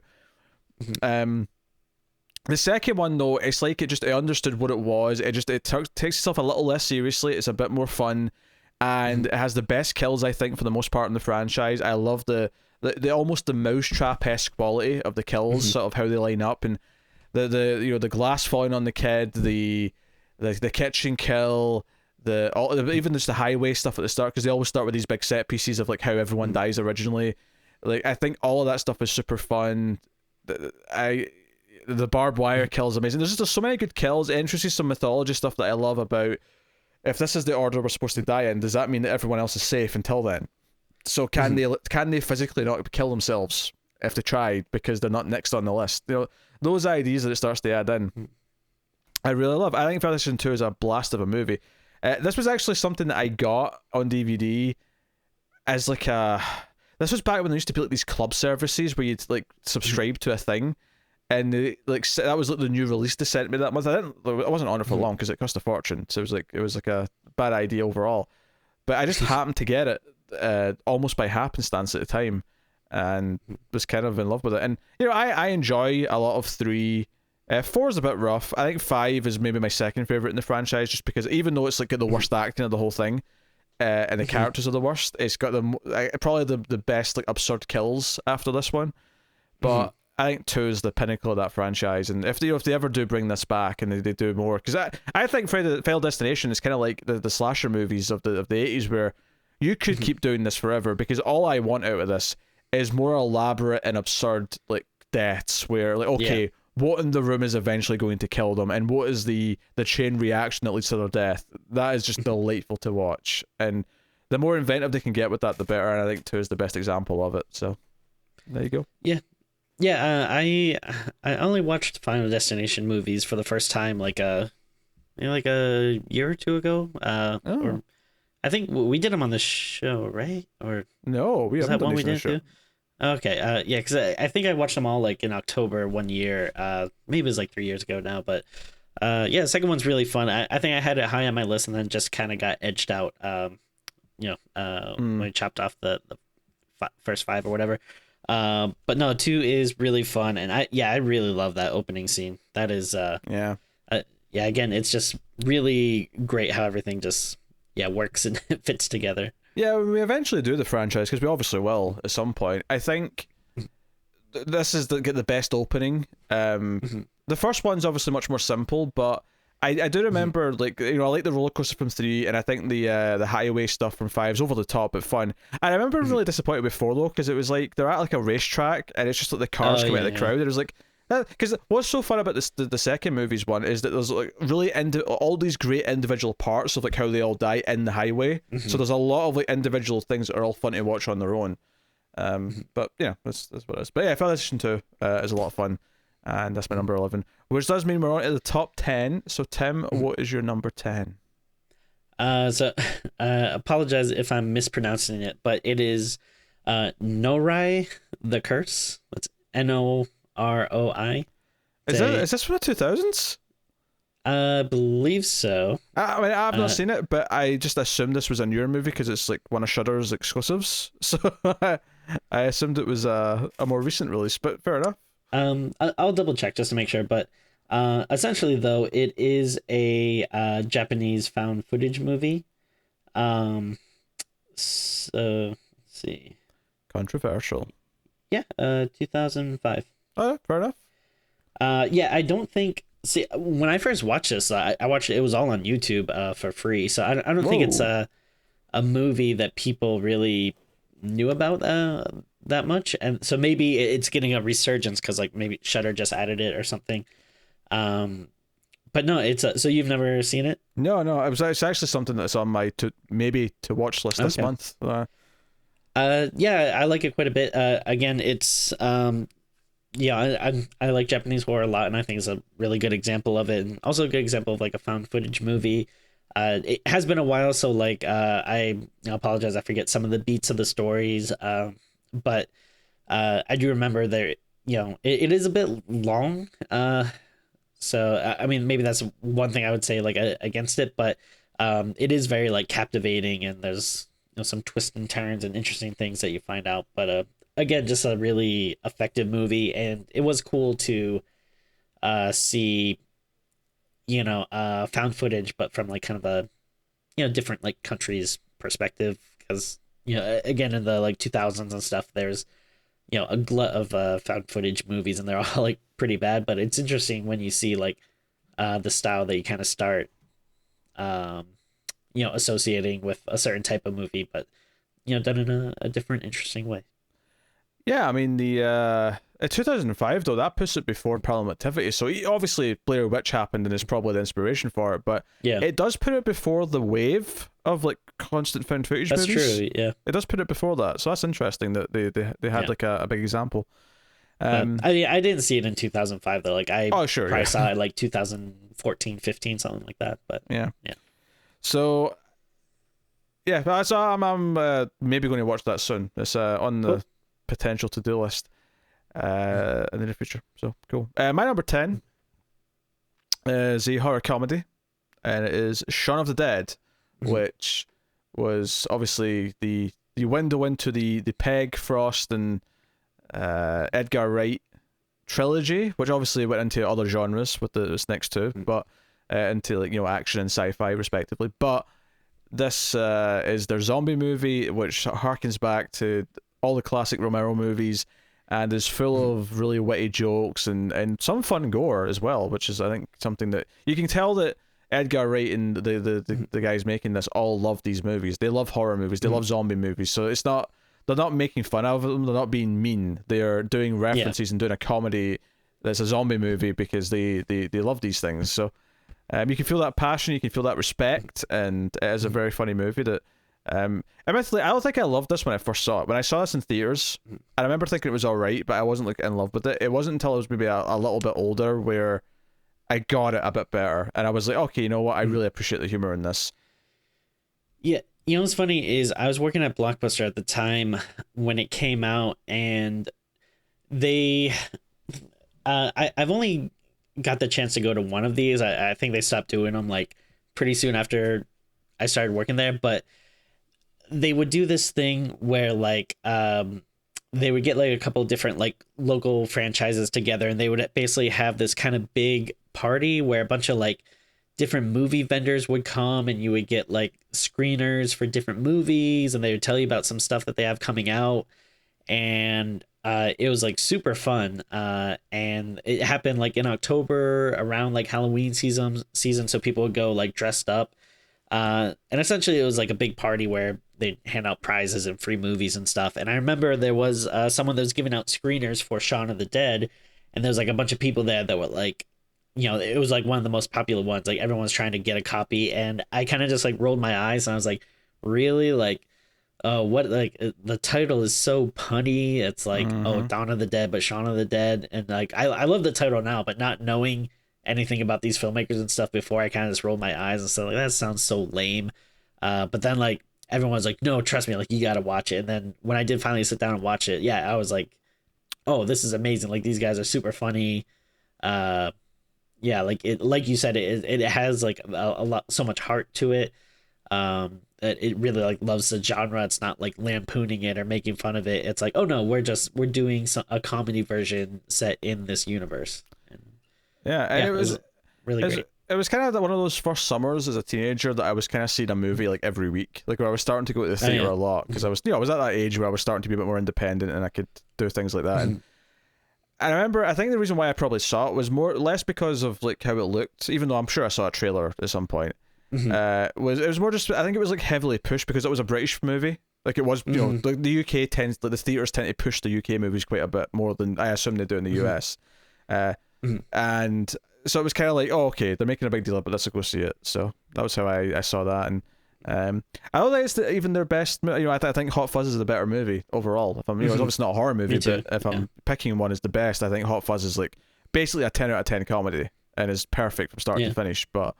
The second one, though, it's like it understood what it was. It takes itself a little less seriously. It's a bit more fun, and it has the best kills, I think, for the most part in the franchise. I love the almost the Mousetrap-esque quality of the kills, sort of how they line up, and the glass falling on the kid, the the kitchen kill, even just the highway stuff at the start, because they always start with these big set pieces of like how everyone dies originally. Like I think all of that stuff is super fun. The barbed wire kill is amazing. There's so many good kills. It introduces some mythology stuff that I love about, if this is the order we're supposed to die in, does that mean that everyone else is safe until then? So can they physically not kill themselves if they tried because they're not next on the list? You know, those ideas that it starts to add in, I really love. I think Final Destination 2 is a blast of a movie. This was actually something that I got on DVD as like this was back when there used to be like these club services where you'd like subscribe to a thing, and they, like that was like the new release they sent me that month. I wasn't on it for long because it cost a fortune, so it was like a bad idea overall. But I just happened to get it almost by happenstance at the time, and was kind of in love with it. And you know, I enjoy a lot of 3. 4 is a bit rough. I think 5 is maybe my second favorite in the franchise, just because even though it's like the worst acting of the whole thing, and the characters are the worst, it's got probably the best like absurd kills after this one. But I think 2 is the pinnacle of that franchise, and if they ever do bring this back and they do more, because I think Final Destination is kind of like the slasher movies of the 80s, where you could keep doing this forever, because all I want out of this is more elaborate and absurd like deaths where like what in the room is eventually going to kill them, and what is the chain reaction that leads to their death. That is just delightful to watch, and the more inventive they can get with that, the better. And I think 2 is the best example of it. So there you go. I only watched Final Destination movies for the first time like a year or two ago. Or I think we did them on the show, right? Or no, we haven't done these on the show. Okay, yeah, because I think I watched them all like in October one year. Maybe it was like 3 years ago now, but yeah, the second one's really fun. I think I had it high on my list and then just kind of got edged out. When I chopped off the first 5 or whatever. But no, 2 is really fun, and I really love that opening scene. That is again, it's just really great how everything just works and fits together. Yeah, when we eventually do the franchise, because we obviously will at some point, I think this is get the best opening. The first one's obviously much more simple, but I do remember, like, you know, I like the roller coaster from 3, and I think the highway stuff from 5 is over the top but fun. And I remember really disappointed with 4 though, because it was like they're at like a racetrack, and it's just like the cars come out of the crowd. It was like, because what's so fun about the second movie's one is that there's like really all these great individual parts of like how they all die in the highway. So there's a lot of like individual things that are all fun to watch on their own. But yeah, that's what it is. But yeah, Final Destination 2 is a lot of fun, and that's my number 11, which does mean we're on to the top 10. So Tim, what is your number 10? Apologize if I'm mispronouncing it, but it is Norai the Curse. That's NOROI. Is this from the 2000s? I believe so. I mean, I've not seen it, but I just assumed this was a newer movie because it's like one of Shudder's exclusives. So I assumed it was a more recent release, but fair enough. I'll double check just to make sure, but essentially though, it is a Japanese found footage movie. So let's see. Controversial. Yeah, 2005. Oh, fair enough. I don't think. See, when I first watched this, I watched it. It was all on YouTube for free. So I don't think it's a movie that people really knew about that much, and so maybe it's getting a resurgence because like maybe Shudder just added it or something. But no, it's so you've never seen it? No, it's actually something that's on my to watch list this month. Yeah, I like it quite a bit. Again, it's I like Japanese horror a lot, and I think it's a really good example of it, and also a good example of like a found footage movie. It has been a while, so like I apologize, I forget some of the beats of the stories, but I do remember there. It is a bit long. So I mean, maybe that's one thing I would say like against it, but it is very like captivating, and there's some twists and turns and interesting things that you find out. But again, just a really effective movie, and it was cool to see found footage, but from like kind of a different like countries perspective, because again in the like 2000s and stuff, there's a glut of found footage movies, and they're all like pretty bad, but it's interesting when you see like the style that you kind of start associating with a certain type of movie, but done in a different, interesting way. Yeah, I mean the 2005 though, that puts it before Paranormal Activity. So obviously Blair Witch happened and is probably the inspiration for it, but Yeah, it does put it before the wave of like constant found footage that's movies. true. Yeah, It does put it before that, so that's interesting that they had like a big example. but I didn't see it in 2005 though. Like I Oh sure, probably yeah. saw it like 2014, 15, something like that. But Yeah. yeah. So yeah, but so I'm maybe going to watch that soon. It's on the Cool. potential to do list in the near future. So cool. My number 10 is a horror comedy, and it is Shaun of the Dead, which was obviously the window into the Peg, Frost, and Edgar Wright trilogy, which obviously went into other genres with this next two, but into like action and sci-fi respectively. But this is their zombie movie, which harkens back to all the classic Romero movies and is full of really witty jokes and some fun gore as well, which is I think something that you can tell that Edgar Wright and the guys making this all love these movies. They love horror movies. They love zombie movies. So it's not they're not making fun of them. They're not being mean. They are doing references and doing a comedy that's a zombie movie because they love these things. So you can feel that passion. You can feel that respect, and it is a very funny movie that. Admittedly, I don't think I loved this when I first saw it. When I saw this in theaters, I remember thinking it was alright, but I wasn't like in love with it. It wasn't until I was maybe a little bit older where I got it a bit better, and I was like, okay, you know what? I really appreciate the humor in this. Yeah, what's funny is I was working at Blockbuster at the time when it came out, and they, I've only got the chance to go to one of these. I think they stopped doing them like pretty soon after I started working there, but they would do this thing where like they would get like a couple different like local franchises together, and they would basically have this kind of big party where a bunch of like different movie vendors would come, and you would get like screeners for different movies, and they would tell you about some stuff that they have coming out. And it was like super fun, and it happened like in October around like Halloween season, so people would go like dressed up, and essentially it was like a big party where they'd hand out prizes and free movies and stuff. And I remember there was someone that was giving out screeners for Shaun of the Dead, and there was like a bunch of people there that were like, it was like one of the most popular ones. Like everyone was trying to get a copy, and I kind of just like rolled my eyes, and I was like, really? Like, what? Like the title is so punny. It's like, oh, Dawn of the Dead, but Shaun of the Dead. And like, I love the title now, but not knowing anything about these filmmakers and stuff before, I kind of just rolled my eyes and said, like, that sounds so lame. But then like everyone was like, no, trust me, like you got to watch it. And then when I did finally sit down and watch it, yeah, I was like, oh, this is amazing. Like these guys are super funny. Yeah, like like you said, it has like a lot, so much heart to it. It really like loves the genre. It's not like lampooning it or making fun of it. It's like, oh no, we're doing a comedy version set in this universe. And Yeah, and it was really great. It was kind of one of those first summers as a teenager that I was kind of seeing a movie like every week, like where I was starting to go to the theater a lot because I was I was at that age where I was starting to be a bit more independent and I could do things like that. And I remember, I think the reason why I probably saw it was less because of like how it looked, even though I'm sure I saw a trailer at some point. It was more just, I think it was like heavily pushed because it was a British movie. Like it was, the UK tends, like the theaters tend to push the UK movies quite a bit more than I assume they do in the US. And so it was kind of like, oh, okay, they're making a big deal about this, I'll go see it. So that was how I saw that. And I don't think it's even their best. I think Hot Fuzz is the better movie overall. If I'm, it's obviously not a horror movie, but if I'm picking one as the best, I think Hot Fuzz is like basically a 10 out of 10 comedy and is perfect from start to finish. But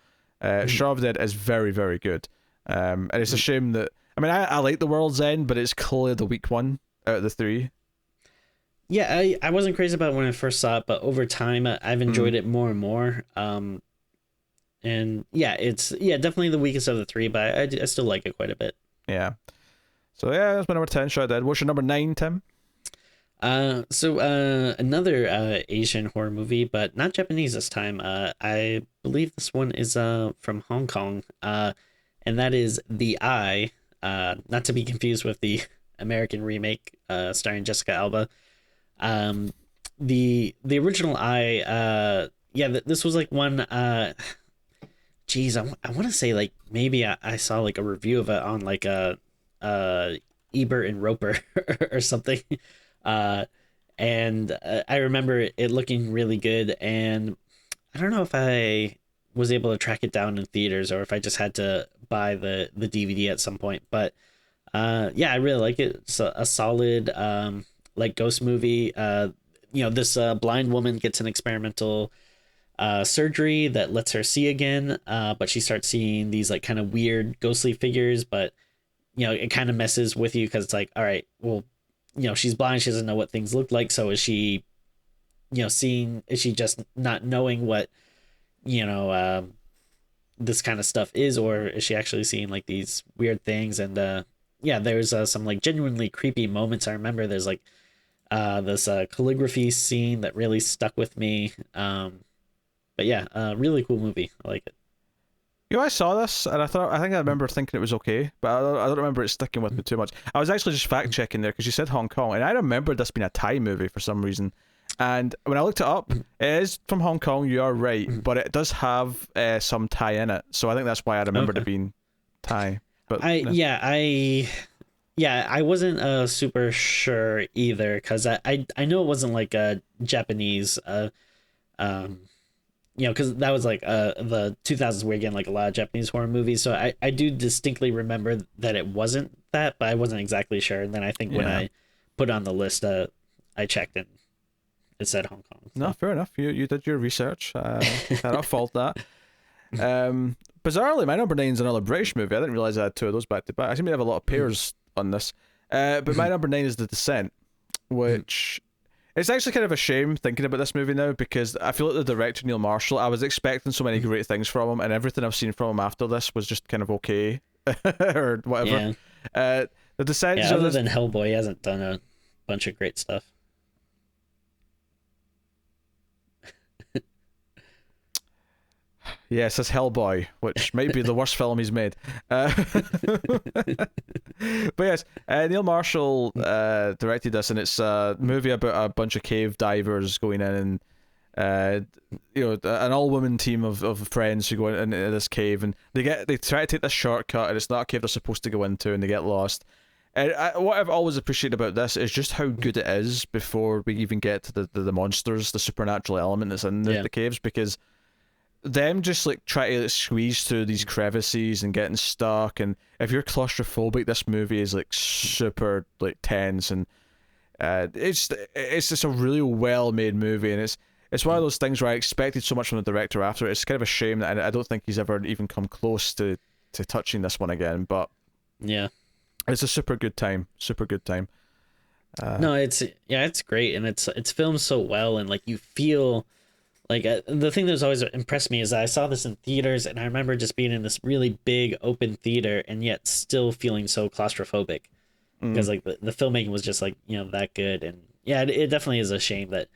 Shaun of the Dead is very, very good. And it's a shame that I like The World's End, but it's clearly the weak one out of the three. Yeah, I wasn't crazy about it when I first saw it, but over time I've enjoyed it more and more. And yeah, it's definitely the weakest of the three, but I still like it quite a bit. Yeah. So yeah, that's my number 10, Shaun of the Dead. What's your number 9, Tim? So another Asian horror movie, but not Japanese this time. I believe this one is from Hong Kong. And that is The Eye. Not to be confused with the American remake starring Jessica Alba. The original Eye, this was like one geez, I want to say like maybe I saw like a review of it on like a Ebert and Roper or something. Uh, and I remember it looking really good, and I don't know if I was able to track it down in theaters or if I just had to buy the DVD at some point. But yeah, I really like it. It's a solid like ghost movie. This blind woman gets an experimental surgery that lets her see again, but she starts seeing these like kind of weird ghostly figures. But it kind of messes with you because it's like, all right, well, she's blind, she doesn't know what things look like. So is she, seeing? Is she just not knowing what you know this kind of stuff is, or is she actually seeing like these weird things? And yeah, there's some like genuinely creepy moments. I remember there's like this calligraphy scene that really stuck with me. But yeah, really cool movie. I like it. I saw this and I think I remember thinking it was okay, but I don't remember it sticking with me too much. I was actually just fact checking there because you said Hong Kong, and I remembered this being a Thai movie for some reason. And when I looked it up, it is from Hong Kong. You are right, but it does have some Thai in it, so I think that's why I remembered it being Thai. But I wasn't super sure either because I know it wasn't like a Japanese um because that was like the 2000s were again like a lot of Japanese horror movies, so I do distinctly remember that it wasn't that, but I wasn't exactly sure. And then I think when I put it on the list, I checked and it said Hong Kong. So. No, fair enough. You did your research. Cannot fault that. Bizarrely, my number 9 is another British movie. I didn't realize I had two of those back to back. I seem to have a lot of pairs on this. But my number 9 is The Descent, which it's actually kind of a shame thinking about this movie now because I feel like the director Neil Marshall, I was expecting so many great things from him, and everything I've seen from him after this was just kind of okay or whatever. The Descent. Yeah, other than Hellboy, he hasn't done a bunch of great stuff. Yes, it's Hellboy, which might be the worst film he's made. But yes, Neil Marshall directed this, and it's a movie about a bunch of cave divers going in, and an all-woman team of friends who go into this cave, and they try to take this shortcut, and it's not a cave they're supposed to go into, and they get lost. And what I've always appreciated about this is just how good it is before we even get to the monsters, the supernatural element that's in the caves, because them just like try to squeeze through these crevices and getting stuck, and if you're claustrophobic, this movie is like super like tense, and it's just a really well made movie, and it's one of those things where I expected so much from the director after it. It's kind of a shame that I don't think he's ever even come close to touching this one again, but yeah, it's a super good time. No, it's great, and it's filmed so well, and like you feel like the thing that's always impressed me is that I saw this in theaters, and I remember just being in this really big open theater and yet still feeling so claustrophobic because like the filmmaking was just like that good. And yeah, it definitely is a shame that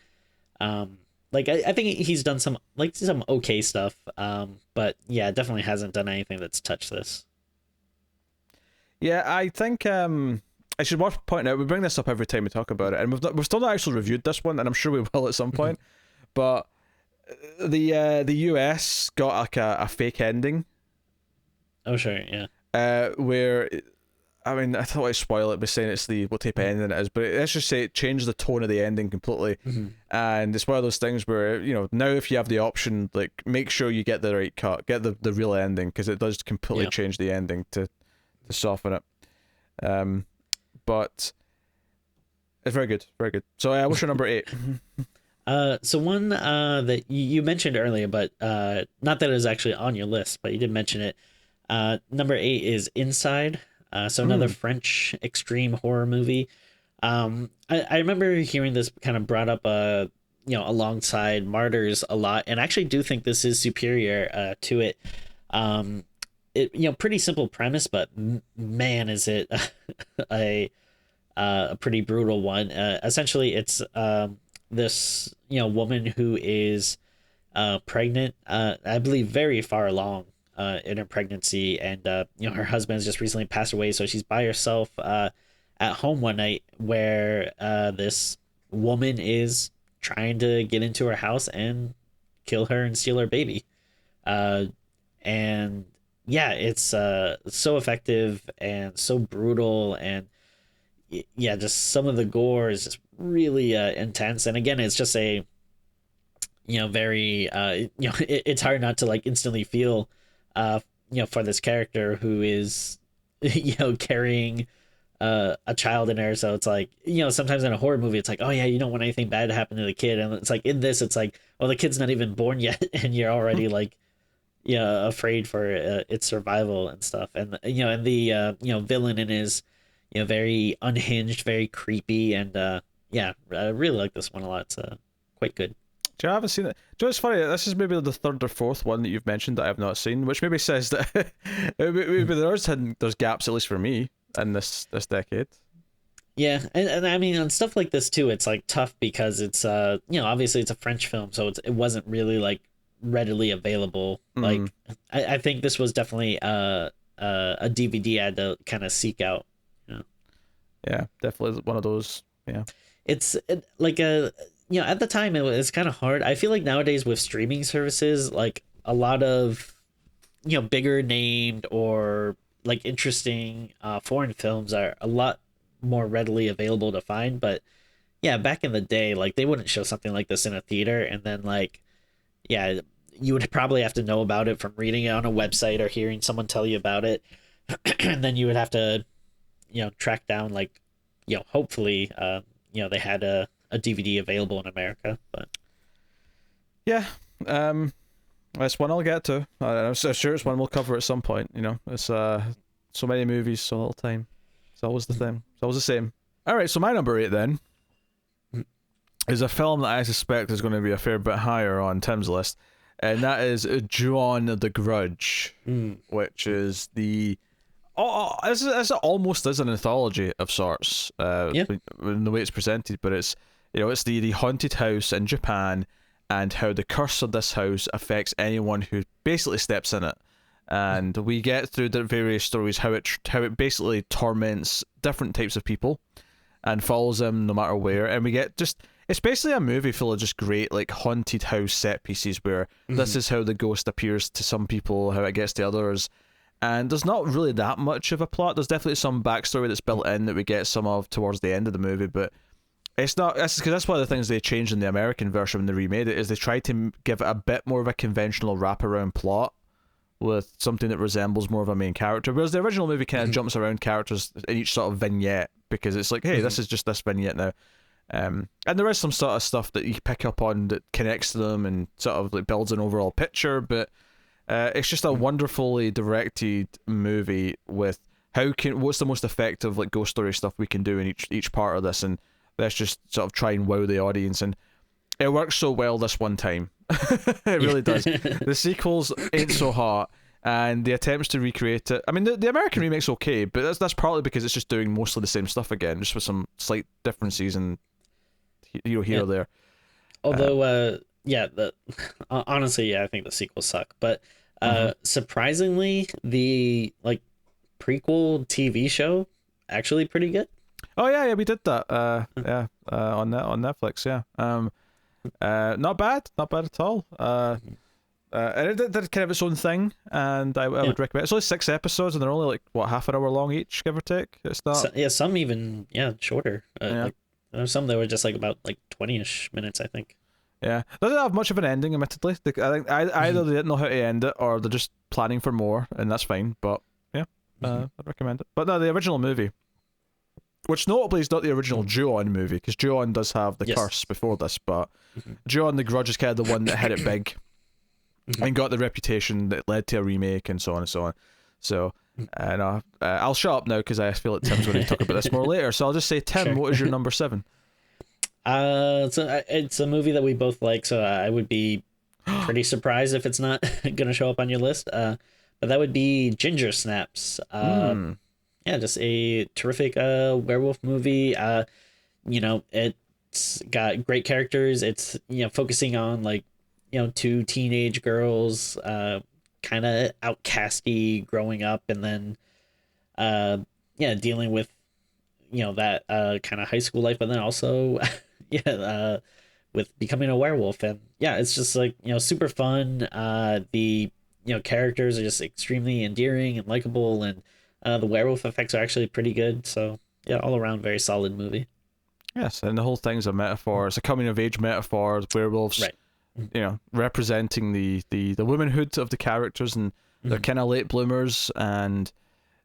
like I think he's done some okay stuff, but yeah, definitely hasn't done anything that's touched this. Yeah, I think I should point out, we bring this up every time we talk about it, and we've still not actually reviewed this one, and I'm sure we will at some point. But the US got like a fake ending. Oh sure, yeah. Where, I mean, I don't want to spoil it by saying it's what type of ending it is, but let's just say it changed the tone of the ending completely. And it's one of those things where now if you have the option, like make sure you get the right cut, get the real ending, because it does completely change the ending to soften it. But it's very good, very good. So what's your number 8? So one that you mentioned earlier, but not that it was actually on your list, but you did mention it. Number 8 is Inside. So another French extreme horror movie. I remember hearing this kind of brought up alongside Martyrs a lot, and I actually do think this is superior to it. It pretty simple premise, but man, is it a pretty brutal one. Essentially, it's this woman who is pregnant, I believe very far along in her pregnancy, and her husband has just recently passed away, so she's by herself at home one night where this woman is trying to get into her house and kill her and steal her baby. and yeah, it's so effective and so brutal, and yeah, just some of the gore is just really intense. And again, it's just a very it's hard not to like instantly feel for this character who is carrying a child in her. So it's like, sometimes in a horror movie it's like, oh yeah, you don't want anything bad to happen to the kid, and it's like in this it's like, well, the kid's not even born yet and you're already like, yeah, afraid for its survival and stuff. And and the villain in is very unhinged, very creepy, and yeah, I really like this one a lot. It's quite good. Do you haven't seen it? Do you know, it's funny, this is maybe the third or fourth one that you've mentioned that I have not seen, which maybe says that maybe there's gaps, at least for me, in this decade. Yeah, and I mean, on stuff like this too, it's like tough because it's obviously it's a French film, so it wasn't really like readily available. Like I think this was definitely a DVD I had to kind of seek out. Yeah, definitely one of those. Yeah, like a at the time it was kind of hard. I feel like nowadays with streaming services, like a lot of bigger named or like interesting foreign films are a lot more readily available to find. But yeah, back in the day, like they wouldn't show something like this in a theater, and then like, yeah, you would probably have to know about it from reading it on a website or hearing someone tell you about it. And then you would have to track down, like, hopefully they had a DVD available in America. But yeah, it's one I'll get to. I'm sure it's one we'll cover at some point. It's so many movies, so little time. It's always the thing. It's always the same. All right, so my number 8 then is a film that I suspect is going to be a fair bit higher on Tim's list, and that is John the Grudge, which is the this almost is an anthology of sorts, in the way it's presented, but it's it's the haunted house in Japan and how the curse of this house affects anyone who basically steps in it. And we get through the various stories how it basically torments different types of people and follows them no matter where. And we get it's basically a movie full of just great like haunted house set pieces where this is how the ghost appears to some people, how it gets to others. And there's not really that much of a plot. There's definitely some backstory that's built in that we get some of towards the end of the movie, but it's not. Because that's one of the things they changed in the American version when they remade it, is they tried to give it a bit more of a conventional wraparound plot with something that resembles more of a main character, whereas the original movie kind of jumps around characters in each sort of vignette, because it's like, hey, this is just this vignette now. And there is some sort of stuff that you pick up on that connects to them and sort of like builds an overall picture, but it's just a wonderfully directed movie with what's the most effective like ghost story stuff we can do in each part of this, and let's just sort of try and wow the audience. And it works so well this one time. It really does. The sequels ain't so hot, and the attempts to recreate it, I mean, the American remake's okay, but that's partly because it's just doing mostly the same stuff again, just with some slight differences and here or there. Although honestly, I think the sequels suck, but surprisingly, the like prequel TV show actually pretty good. Oh yeah, we did that. On Netflix. Yeah. Not bad at all. And it did kind of its own thing, and I would recommend. It's only 6 episodes, and they're only like what, half an hour long each, give or take. It's not. Some even shorter. Like, there's some that were just like about like 20ish minutes, I think. Yeah, doesn't have much of an ending, admittedly. I think either they didn't know how to end it, or they're just planning for more, and that's fine. But yeah, I'd recommend it. But no, the original movie, which notably is not the original Ju-on movie, because Ju-on does have the curse before this, but Ju-on the Grudge is kind of the one that hit it big and got the reputation that led to a remake and so on and so on. So, I'll shut up now because I feel like Tim's going to talk about this more later. So I'll just say, Tim, what is your number 7? So it's a movie that we both like, so I would be pretty surprised if it's not gonna show up on your list. But that would be Gingersteps. Yeah, just a terrific werewolf movie. It's got great characters. It's focusing on like 2 teenage girls, kind of outcasty growing up, and then dealing with that kind of high school life, but then also with becoming a werewolf. And yeah, it's just like super fun. The characters are just extremely endearing and likable, and the werewolf effects are actually pretty good. So yeah, all around very solid movie. Yes, and the whole thing's a metaphor. It's a coming of age metaphor. Werewolves, Right. Representing the womanhood of the characters, and they're kind of late bloomers, and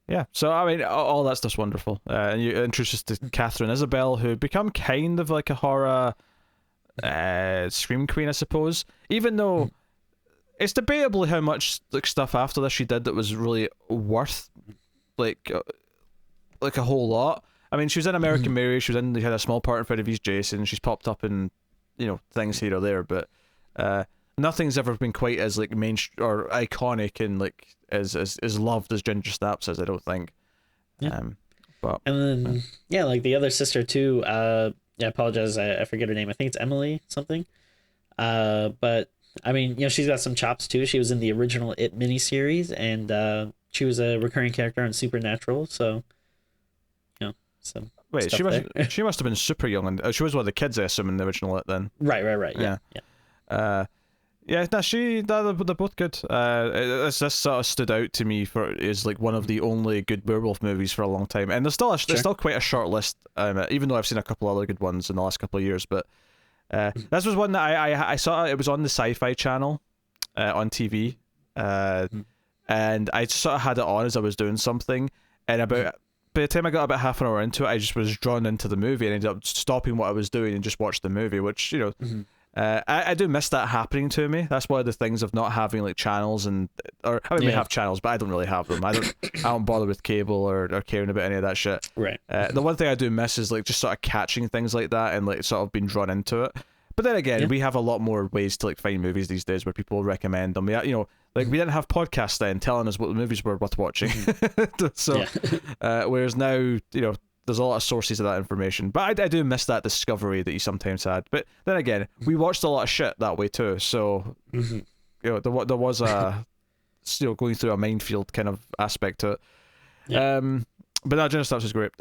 yeah. So I mean, all that stuff's wonderful. And you introduce us to Catherine Isabel, who become kind of like a horror scream queen, I suppose. Even though it's debatable how much like stuff after this she did that was really worth like a whole lot. I mean, she was in American Mary. She had a small part in Freddy vs. Jason. She's popped up in things here or there, but nothing's ever been quite as like main or iconic and like as loved as Gingersteps is, I don't think. Yeah. But and then like the other sister too. I apologize, I forget her name. I think it's Emily something. But I mean, she's got some chops too. She was in the original It miniseries, and she was a recurring character on Supernatural. So, some wait, she must have been super young, and she was one of the kids, I assume, in the original It then. Right. Yeah. They're both good. This sort of stood out to me is like one of the only good werewolf movies for a long time, and there's still quite a short list. Even though I've seen a couple other good ones in the last couple of years, but this was one that I saw. It was on the Sci-Fi Channel on TV, and I sort of had it on as I was doing something, and by the time I got about half an hour into it, I just was drawn into the movie and ended up stopping what I was doing and just watched the movie, which I do miss that happening to me. That's one of the things of not having like channels we have channels, but I don't really have them. I don't bother with cable or caring about any of that shit. Right. The one thing I do miss is like just sort of catching things like that and like sort of being drawn into it. But then again, we have a lot more ways to like find movies these days where people recommend them. We didn't have podcasts then telling us what the movies were worth watching. So whereas now, there's a lot of sources of that information. But I do miss that discovery that you sometimes had. But then again, we watched a lot of shit that way too. So there was a going through a minefield kind of aspect to it. Yeah. But no, Gingersteps is great.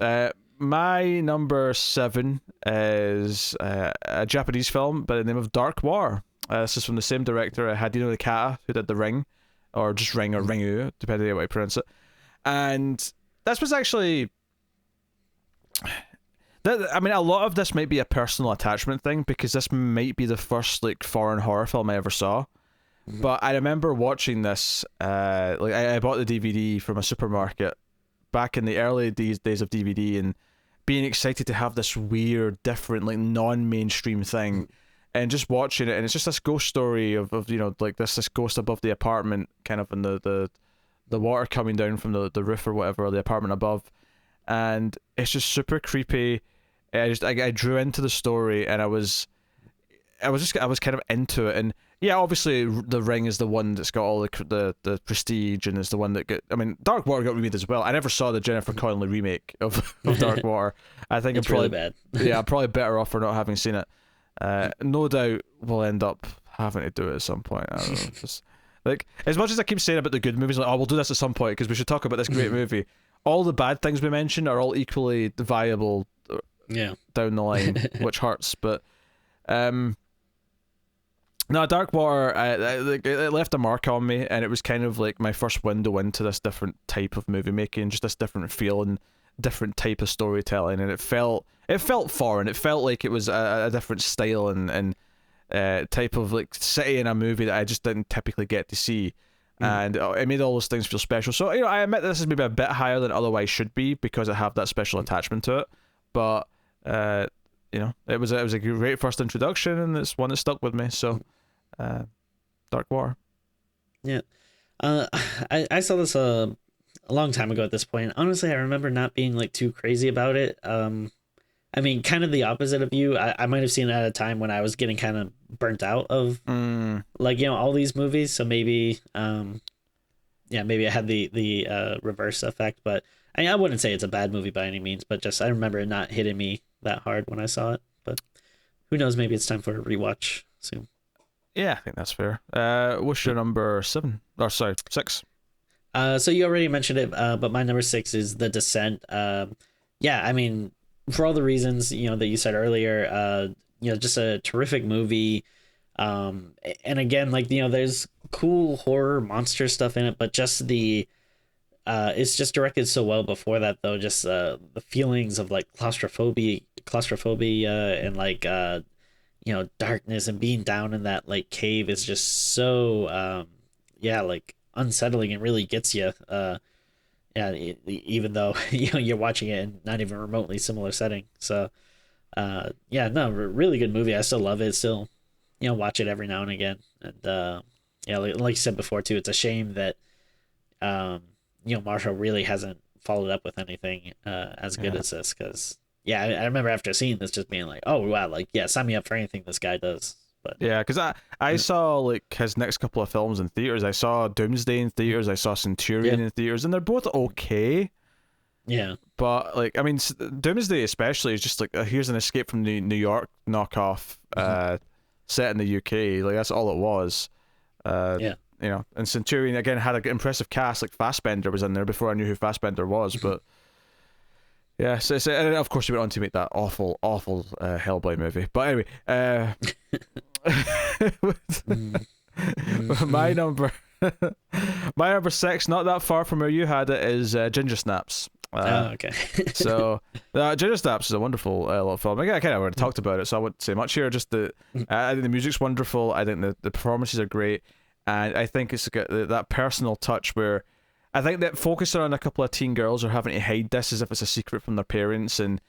My number 7 is a Japanese film by the name of Dark War. This is from the same director, Hideo Nakata, who did The Ring, or just Ring or Ringu, depending on how you pronounce it. And this was actually... I mean, a lot of this might be a personal attachment thing, because this might be the first like foreign horror film I ever saw. But I remember watching this, I bought the DVD from a supermarket back in the early days of DVD, and being excited to have this weird, different, like non-mainstream thing, and just watching it, and it's just this ghost story of like this ghost above the apartment, kind of in the water coming down from the roof or whatever, or the apartment above, and it's just super creepy. I drew into the story, and I was kind of into it. And yeah, obviously The Ring is the one that's got all the prestige, and is the one that Dark Water got remade as well. I never saw the Jennifer Connelly remake of Dark Water. I think it's really bad. Yeah, I'm probably better off for not having seen it. No doubt we'll end up having to do it at some point. I don't know. Just, like, as much as I keep saying about the good movies, like, we'll do this at some point because we should talk about this great movie. All the bad things we mentioned are all equally viable down the line, which hurts. But no, Dark Water, it left a mark on me, and it was kind of like my first window into this different type of movie making, just this different feel and different type of storytelling, and it felt foreign. It felt like it was a different style and type of like city in a movie that I just didn't typically get to see. And it made all those things feel special. So I admit this is maybe a bit higher than it otherwise should be because I have that special attachment to it. But it was a great first introduction, and it's one that stuck with me. So, Dark War. Yeah, I saw this a long time ago at this point. Honestly, I remember not being like too crazy about it. I mean, kind of the opposite of you. I might have seen it at a time when I was getting kind of burnt out of all these movies. So maybe maybe I had the reverse effect. But I wouldn't say it's a bad movie by any means. But just I remember it not hitting me that hard when I saw it. But who knows? Maybe it's time for a rewatch soon. Yeah, I think that's fair. What's your number 7? Or sorry, 6? So you already mentioned it, but my number 6 is The Descent. I mean, for all the reasons that you said earlier, just a terrific movie. And again, like, there's cool horror monster stuff in it, but just it's just directed so well before that, though. Just the feelings of like claustrophobia, and like darkness, and being down in that like cave is just so yeah, like unsettling, and really gets you. Yeah, even though you're watching it in not even remotely similar setting. So yeah, no, really good movie. I still love it. Still, watch it every now and again. And yeah, like you said before too, it's a shame that Marshall really hasn't followed up with anything as good as this. Because yeah, I remember after seeing this just being like, oh wow, like yeah, sign me up for anything this guy does. But yeah, because I saw like his next couple of films in theaters. I saw Doomsday in theaters. I saw Centurion in theaters, and they're both okay. Yeah, but like I mean, Doomsday especially is just like here's an Escape from New York knockoff set in the UK. Like that's all it was. yeah. And Centurion again had an impressive cast. Like Fassbender was in there before I knew who Fassbender was, but. Yeah, so and of course he went on to make that awful Hellboy movie. But anyway, my number my number 6, not that far from where you had it, is Gingersteps. Okay. So Gingersteps is a wonderful little film. I kind of already talked about it, so I wouldn't say much here. Just I think the music's wonderful. I think the performances are great, and I think it's got that personal touch where. I think that focusing on a couple of teen girls are having to hide this as if it's a secret from their parents, and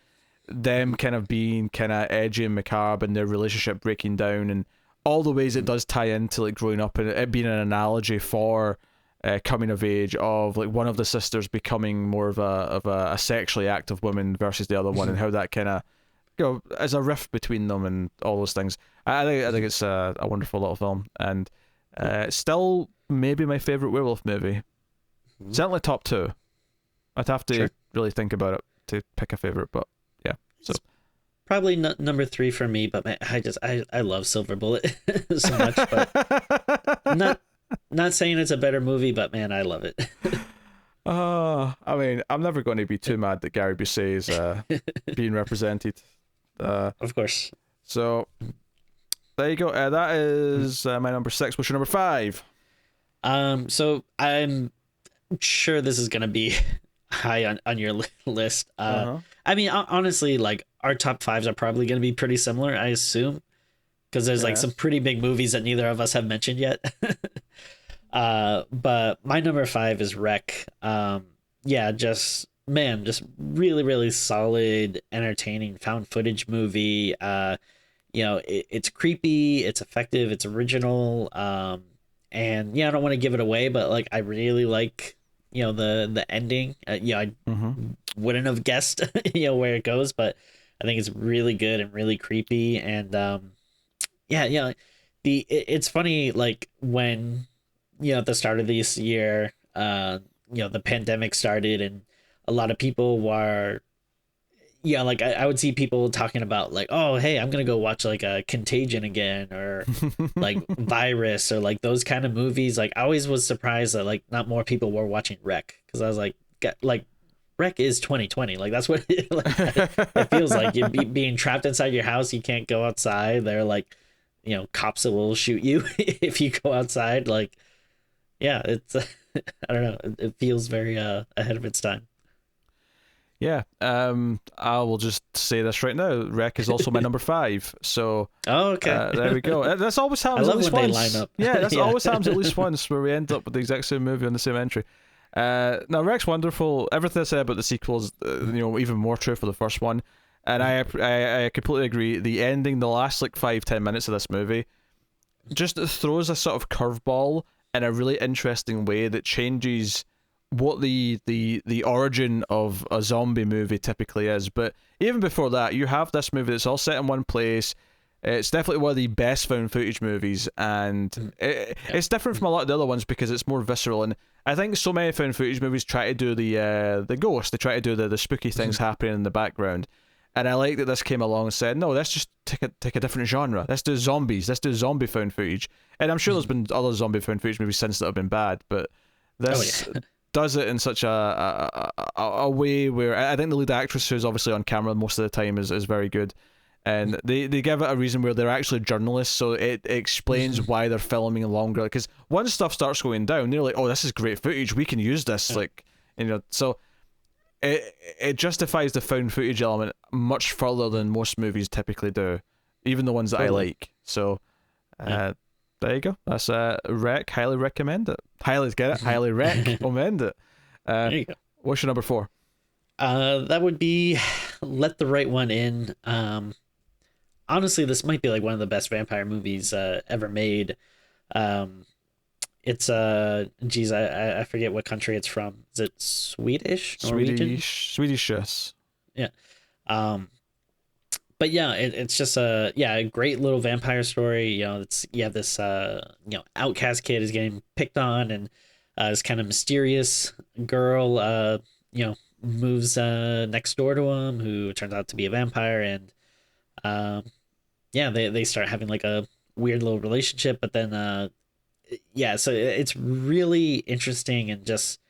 them kind of being kind of edgy and macabre, and their relationship breaking down, and all the ways it does tie into like growing up, and it being an analogy for coming of age, of like one of the sisters becoming more of a sexually active woman versus the other one, and how that kind of as a rift between them and all those things. I think it's a wonderful little film, and still maybe my favorite werewolf movie. Certainly top 2. I'd have to really think about it to pick a favorite, but yeah. So probably number 3 for me, but man, I love Silver Bullet so much. But not saying it's a better movie, but man, I love it. I mean, I'm never going to be too mad that Gary Busey is being represented. Of course. So there you go. That is my number 6. What's your number 5? So I'm sure this is gonna be high on your list. I mean, honestly, like our top 5s are probably gonna be pretty similar, I assume, because there's like some pretty big movies that neither of us have mentioned yet. But my number 5 is Wreck. Yeah, just really, really solid, entertaining found footage movie. It's creepy, it's effective, it's original. And yeah, I don't want to give it away, but like I really like the ending. I wouldn't have guessed where it goes, but I think it's really good and really creepy. And it's funny, like when at the start of this year, the pandemic started, and a lot of people were like I would see people talking about like, oh hey, I'm gonna go watch like a Contagion again, or like Virus, or like those kind of movies. Like I always was surprised that like not more people were watching Wreck, because I was like Wreck is 2020. Like that's what it feels like. You're being trapped inside your house, you can't go outside. They're like cops that will shoot you if you go outside. Like yeah, it's I don't know, it feels very ahead of its time. Yeah, I will just say this right now. Wreck is also my number 5. So, okay, there we go. That's always happens at least once. They line up. Yeah, that's always happens at least once, where we end up with the exact same movie on the same entry. Now, Wreck's wonderful. Everything I said about the sequels, even more true for the first one. And I completely agree. The ending, the last like 5-10 minutes of this movie, just throws a sort of curveball in a really interesting way that changes what the origin of a zombie movie typically is. But even before that, you have this movie that's all set in one place. It's definitely one of the best found footage movies, and it's different from a lot of the other ones because it's more visceral. And I think so many found footage movies try to do the ghost, they try to do the spooky things happening in the background. And I like that this came along and said, no, let's just take a different genre. Let's do zombies. Let's do zombie found footage. And I'm sure there's been other zombie found footage movies since that have been bad, but this does it in such a way where I think the lead actress, who's obviously on camera most of the time, is very good. and they give it a reason where they're actually journalists, so it explains why they're filming longer. Because once stuff starts going down, they're like, "Oh, this is great footage. We can use this." Like, so it justifies the found footage element much further than most movies typically do, even the ones that I like. So, there you go. That's Rec. Highly recommend it. Highly recommend it. There you go. What's your number 4? That would be Let the Right One In. Honestly, this might be like one of the best vampire movies ever made. It's geez, I forget what country it's from. Is it Swedish? Norwegian? Swedish, yes. Yeah. But yeah, it's just a great little vampire story. You have this outcast kid is getting picked on, and this kind of mysterious girl moves next door to him, who turns out to be a vampire, and they start having like a weird little relationship. But then so it's really interesting and just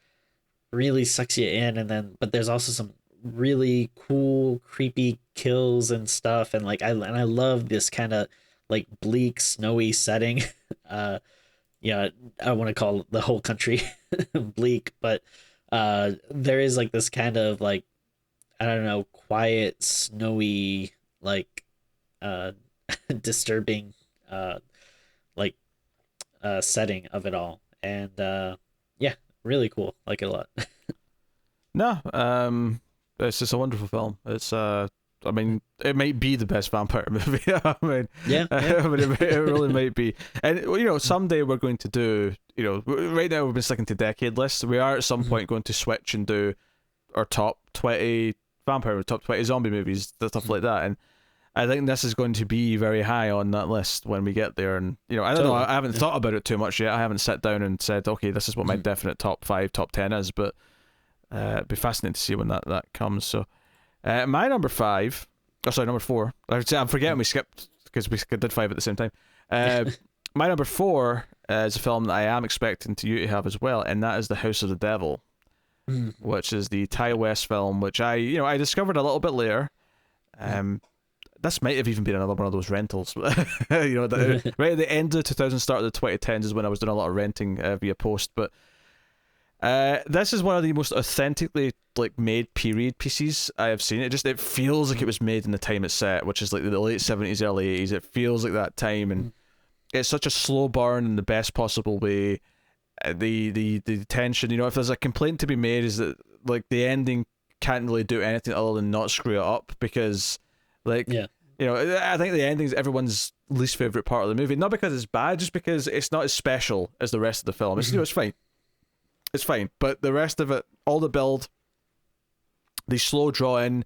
really sucks you in. And then but there's also some really cool creepy kills and stuff, and I love this kind of like bleak snowy setting. I want to call the whole country bleak, but there is like this kind of like, I don't know, quiet snowy like disturbing setting of it all. And really cool. Like it a lot. No, it's just a wonderful film. It's I mean, it might be the best vampire movie. I mean, it really might be. And someday we're going to do. Right now we've been sticking to decade lists. We are at some point going to switch and do our top 20 vampire, top 20 zombie movies, stuff like that. And I think this is going to be very high on that list when we get there. And I don't know. I haven't thought about it too much yet. I haven't sat down and said, okay, this is what my definite top 5, top 10 is. But it'd be fascinating to see when that comes. So. My number 5, number 4. I'm forgetting we skipped because we did 5 at the same time. My number 4 is a film that I am expecting you to have as well, and that is The House of the Devil, which is the Ty West film, which I discovered a little bit later. This might have even been another one of those rentals. Right at the end of the 2000s, start of the 2010s is when I was doing a lot of renting via post, but. This is one of the most authentically made period pieces I have seen. It feels like it was made in the time it's set, which is like the late 70s, early 80s. It feels like that time, and it's such a slow burn in the best possible way. The tension, if there's a complaint to be made, is that the ending can't really do anything other than not screw it up, because I think the ending is everyone's least favorite part of the movie, not because it's bad, just because it's not as special as the rest of the film. It's it's fine. It's fine, but the rest of it, all the build, the slow draw in,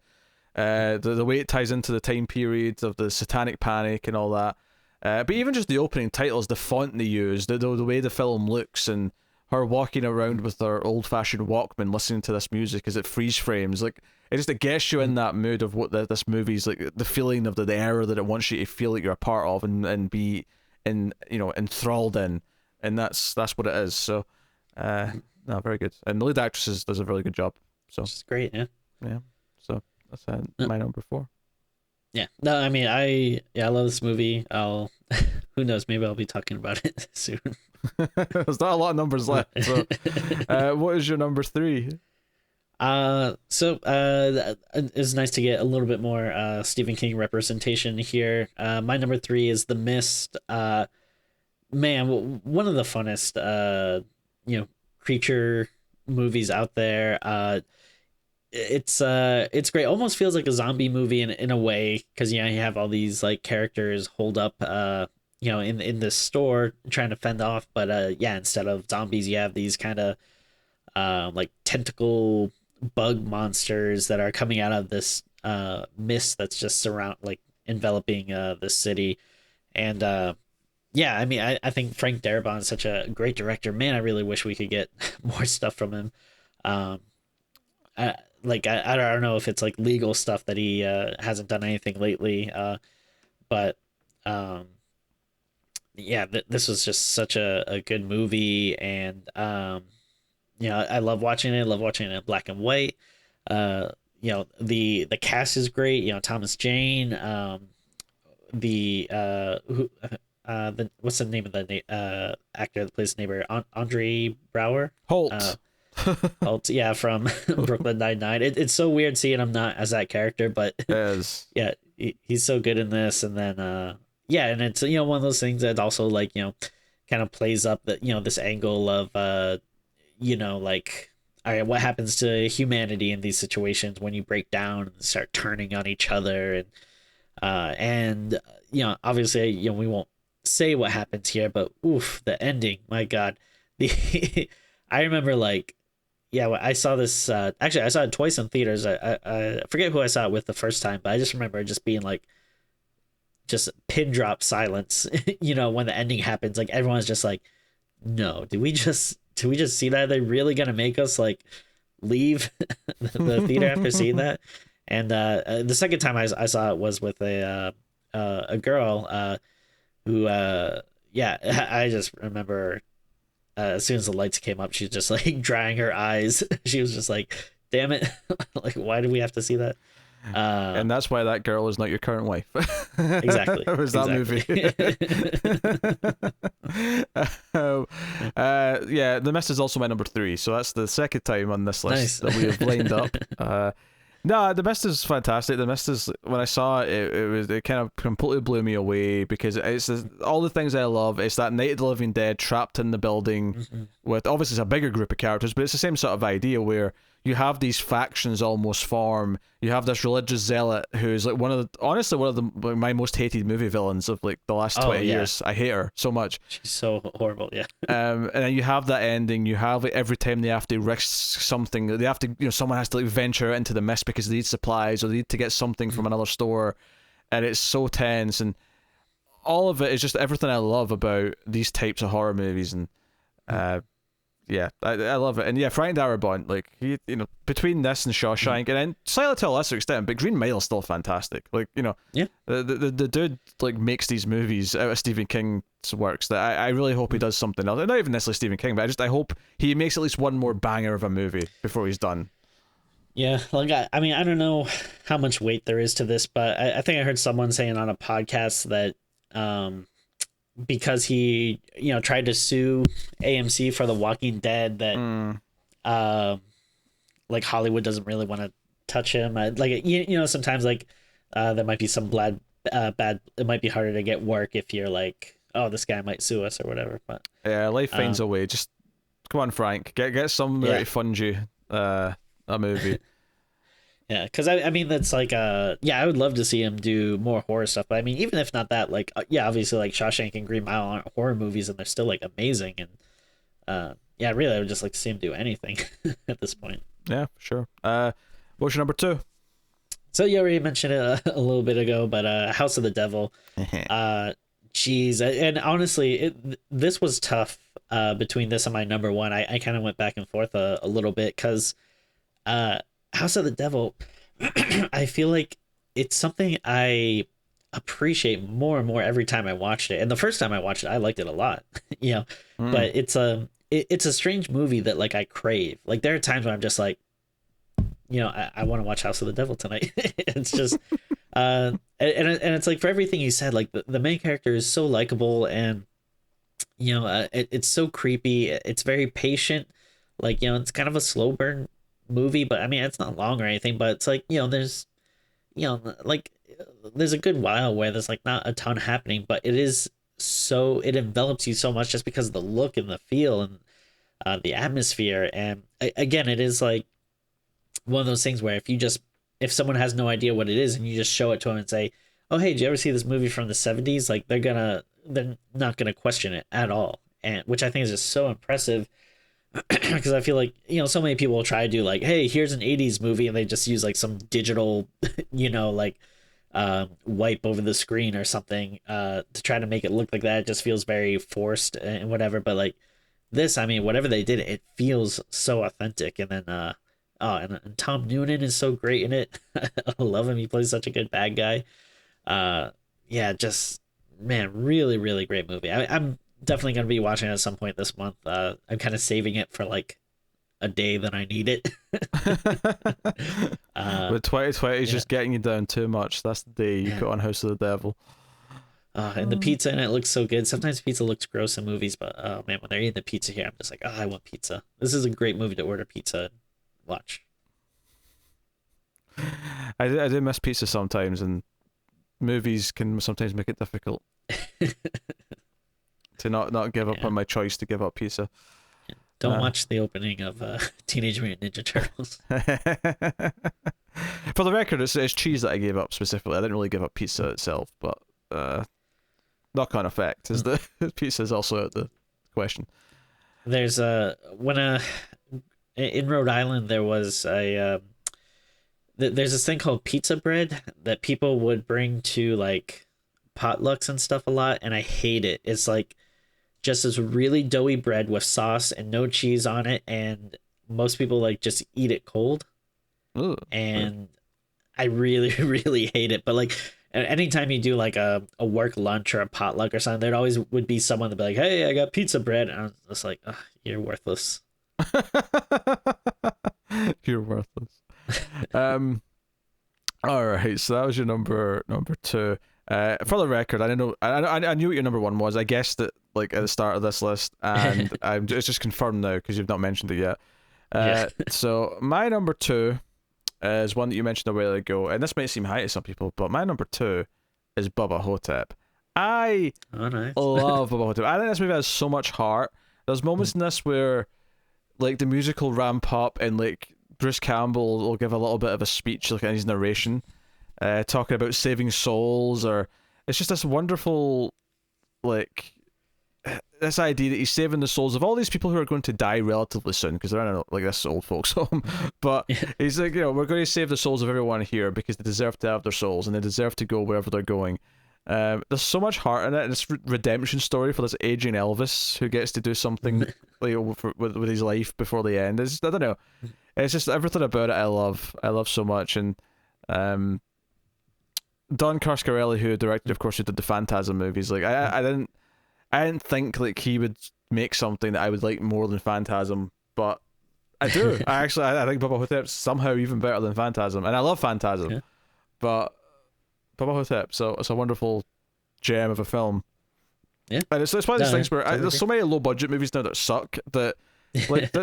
the way it ties into the time period of the satanic panic and all that, but even just the opening titles, the font they use, the way the film looks, and her walking around with her old-fashioned Walkman listening to this music as it freeze frames, it gets you in that mood of what this movie's like, the feeling of the era that it wants you to feel like you're a part of and be enthralled in, and that's what it is. So. No, very good. And the lead actress does a really good job. So it's great, yeah. Yeah. So that's my number 4. Yeah. No, I mean, I love this movie. I'll who knows, maybe I'll be talking about it soon. There's not a lot of numbers left. So what is your number 3? It's nice to get a little bit more Stephen King representation here. My number 3 is The Mist. Man, one of the funnest creature movies out there. It's great. Almost feels like a zombie movie in a way, because you have all these characters holed up in this store trying to fend off, but instead of zombies you have these kind of tentacle bug monsters that are coming out of this mist that's just enveloping the city. And I mean, I think Frank Darabont is such a great director. Man, I really wish we could get more stuff from him. I don't know if it's legal stuff that he hasn't done anything lately. But this was just such a good movie, and I love watching it. I love watching it in black and white. The cast is great. Thomas Jane. what's the name of the actor that plays neighbor, Andre Brower, Holt. Holt, yeah, from Brooklyn Nine-Nine. It's so weird seeing him not as that character, but Is yeah, he's so good in this. And then yeah, and it's one of those things that also like kind of plays up that this angle of like, all right, what happens to humanity in these situations when you break down and start turning on each other, and obviously we won't say what happens here, but oof, the ending, my god. The I remember, like, yeah, when I saw this, actually I saw it twice in theaters. I forget who I saw it with the first time, but I just remember just being like, just pin drop silence when the ending happens. Like, everyone's just like, no, did we just see that? Are they really gonna make us like leave the theater after seeing that? And the second time I saw it was with a girl who yeah, I just remember as soon as the lights came up, she's just like drying her eyes. She was just like, damn it. Like, why do we have to see that? And that's why that girl is not your current wife. Exactly. It was that movie. Yeah, The Mist is also my number 3, so that's the second time on this list that we have lined up. No, The Mist is fantastic. The Mist is, when I saw it, it kind of completely blew me away, because it's all the things I love. It's that Night of the Living Dead trapped in the building with, obviously it's a bigger group of characters, but it's the same sort of idea where you have these factions almost form. You have this religious zealot who's like honestly one of my most hated movie villains of like the last 20 years. I hate her so much. She's so horrible, yeah. And then you have that ending. You have, like, every time they have to risk something, they have to, someone has to like venture into the mist because they need supplies or they need to get something from another store, and it's so tense, and all of it is just everything I love about these types of horror movies. And yeah, I love it. And yeah, Frank Darabont, like, he, between this and Shawshank, and then slightly to a lesser extent, but Green Mile's still fantastic. Like, yeah, the dude like makes these movies out of Stephen King's works that I really hope he does something else. Not even necessarily Stephen King, but I hope he makes at least one more banger of a movie before he's done. Yeah, like, I mean, I don't know how much weight there is to this, but I think I heard someone saying on a podcast that because he tried to sue AMC for The Walking Dead, that like Hollywood doesn't really want to touch him. Like, sometimes like there might be some bad it might be harder to get work if you're like, oh, this guy might sue us or whatever. But yeah, life finds a way. Just come on, Frank, get somebody to fund you a movie. Yeah, because I mean, that's like yeah, I would love to see him do more horror stuff, but I mean, even if not that, like, yeah, obviously like Shawshank and Green Mile aren't horror movies, and they're still like amazing. And yeah, really, I would just like to see him do anything at this point. Yeah, for sure. What's your number 2? So you already mentioned it a little bit ago, but House of the Devil. Geez, and honestly, this was tough between this and my number 1. I kind of went back and forth a little bit, because House of the Devil, I feel like it's something I appreciate more and more every time I watched it. And the first time I watched it, I liked it a lot, but it's a strange movie that like I crave. Like, there are times when I'm just like, I want to watch House of the Devil tonight. It's just and it's like, for everything you said, like the main character is so likable, and it's so creepy. It's very patient. Like, it's kind of a slow burn movie, but I mean, it's not long or anything, but it's like, there's like, there's a good while where there's like not a ton happening, but it envelops you so much just because of the look and the feel and the atmosphere. And again, it is like one of those things where if someone has no idea what it is and you just show it to them and say, oh, hey, did you ever see this movie from the 70s? Like, they're not gonna question it at all, and which I think is just so impressive. Because I feel like, so many people will try to do like, hey, here's an 80s movie, and they just use like some digital like wipe over the screen or something to try to make it look like that. It just feels very forced and whatever. But like this, I mean, whatever they did, it feels so authentic. And then and Tom Noonan is so great in it. I love him. He plays such a good bad guy. Yeah, just, man, really, really great movie. I'm definitely going to be watching it at some point this month. I'm kind of saving it for like a day that I need it. But 2020 is just getting you down too much. That's the day you put on House of the Devil. And the pizza in it looks so good. Sometimes pizza looks gross in movies, but oh man, when they're eating the pizza here, I'm just like, oh, I want pizza. This is a great movie to order pizza and watch. I do miss pizza sometimes, and movies can sometimes make it difficult to not give up on my choice to give up pizza. Don't watch the opening of Teenage Mutant Ninja Turtles. For the record, it's cheese that I gave up specifically. I didn't really give up pizza itself, but knock-on effect is the pizza is also out the question. There's in Rhode Island there was there's this thing called pizza bread that people would bring to like potlucks and stuff a lot, and I hate it. It's like just this really doughy bread with sauce and no cheese on it, and most people like just eat it cold. Ooh, and I really really hate it. But like anytime you do like a work lunch or a potluck or something, there always would be someone to be like, hey, I got pizza bread, and I was just like, oh, you're worthless. You're worthless. All right, so that was your number two. For the record, I knew what your number one was. I guessed it like at the start of this list, and it's just confirmed now because you've not mentioned it yet. So my number two is one that you mentioned a while ago, and this might seem high to some people, but my number two is Bubba Hotep. I love Bubba Hotep. I think this movie has so much heart. There's moments in this where like the music will ramp up and like Bruce Campbell will give a little bit of a speech like in his narration, talking about saving souls, or it's just this wonderful like this idea that he's saving the souls of all these people who are going to die relatively soon because they're in like this old folks home. But he's like, we're going to save the souls of everyone here because they deserve to have their souls and they deserve to go wherever they're going. There's so much heart in it, and it's a redemption story for this aging Elvis who gets to do something like with his life before the end. It's, I don't know, it's just everything about it I love so much. And Don Coscarelli, who directed, of course, who did the Phantasm movies, like I didn't think like he would make something that I would like more than Phantasm, but I do. I think Bubba Hotep's somehow even better than Phantasm, and I love Phantasm, but Bubba Hotep, so it's a wonderful gem of a film. Yeah, and it's one of these things where there's so many low budget movies now that suck that like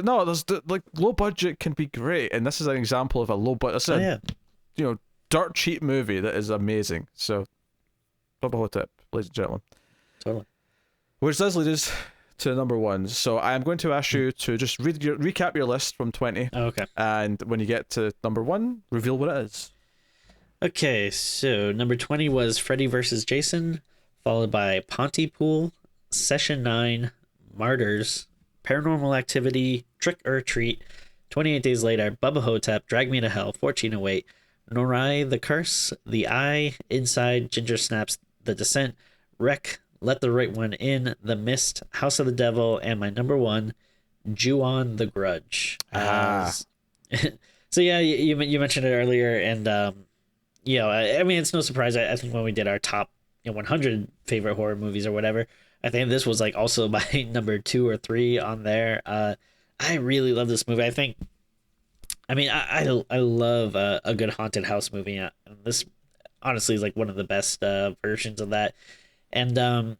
like low budget can be great, and this is an example of a low budget. Dirt cheap movie that is amazing. So Bubba Hotep, ladies and gentlemen. Totally. Which does lead us to number one. So I am going to ask you to just recap your list from 20. Oh, okay. And when you get to number one, reveal what it is. Okay, so number 20 was Freddy vs. Jason, followed by Pontypool, Session 9, Martyrs, Paranormal Activity, Trick or Treat, 28 Days Later, Bubba Hotep, Drag Me to Hell, 1408, Norai, The Curse, The Eye, Inside, Gingersteps, The Descent, Wreck, Let the Right One In, The Mist, House of the Devil, and my number one, Ju-on the Grudge. So yeah, you mentioned it earlier, and I mean, it's no surprise. I think when we did our top 100 favorite horror movies or whatever, I think this was like also my number 2 or 3 on there. I really love this movie. I love a good haunted house movie. This honestly is like one of the best versions of that. And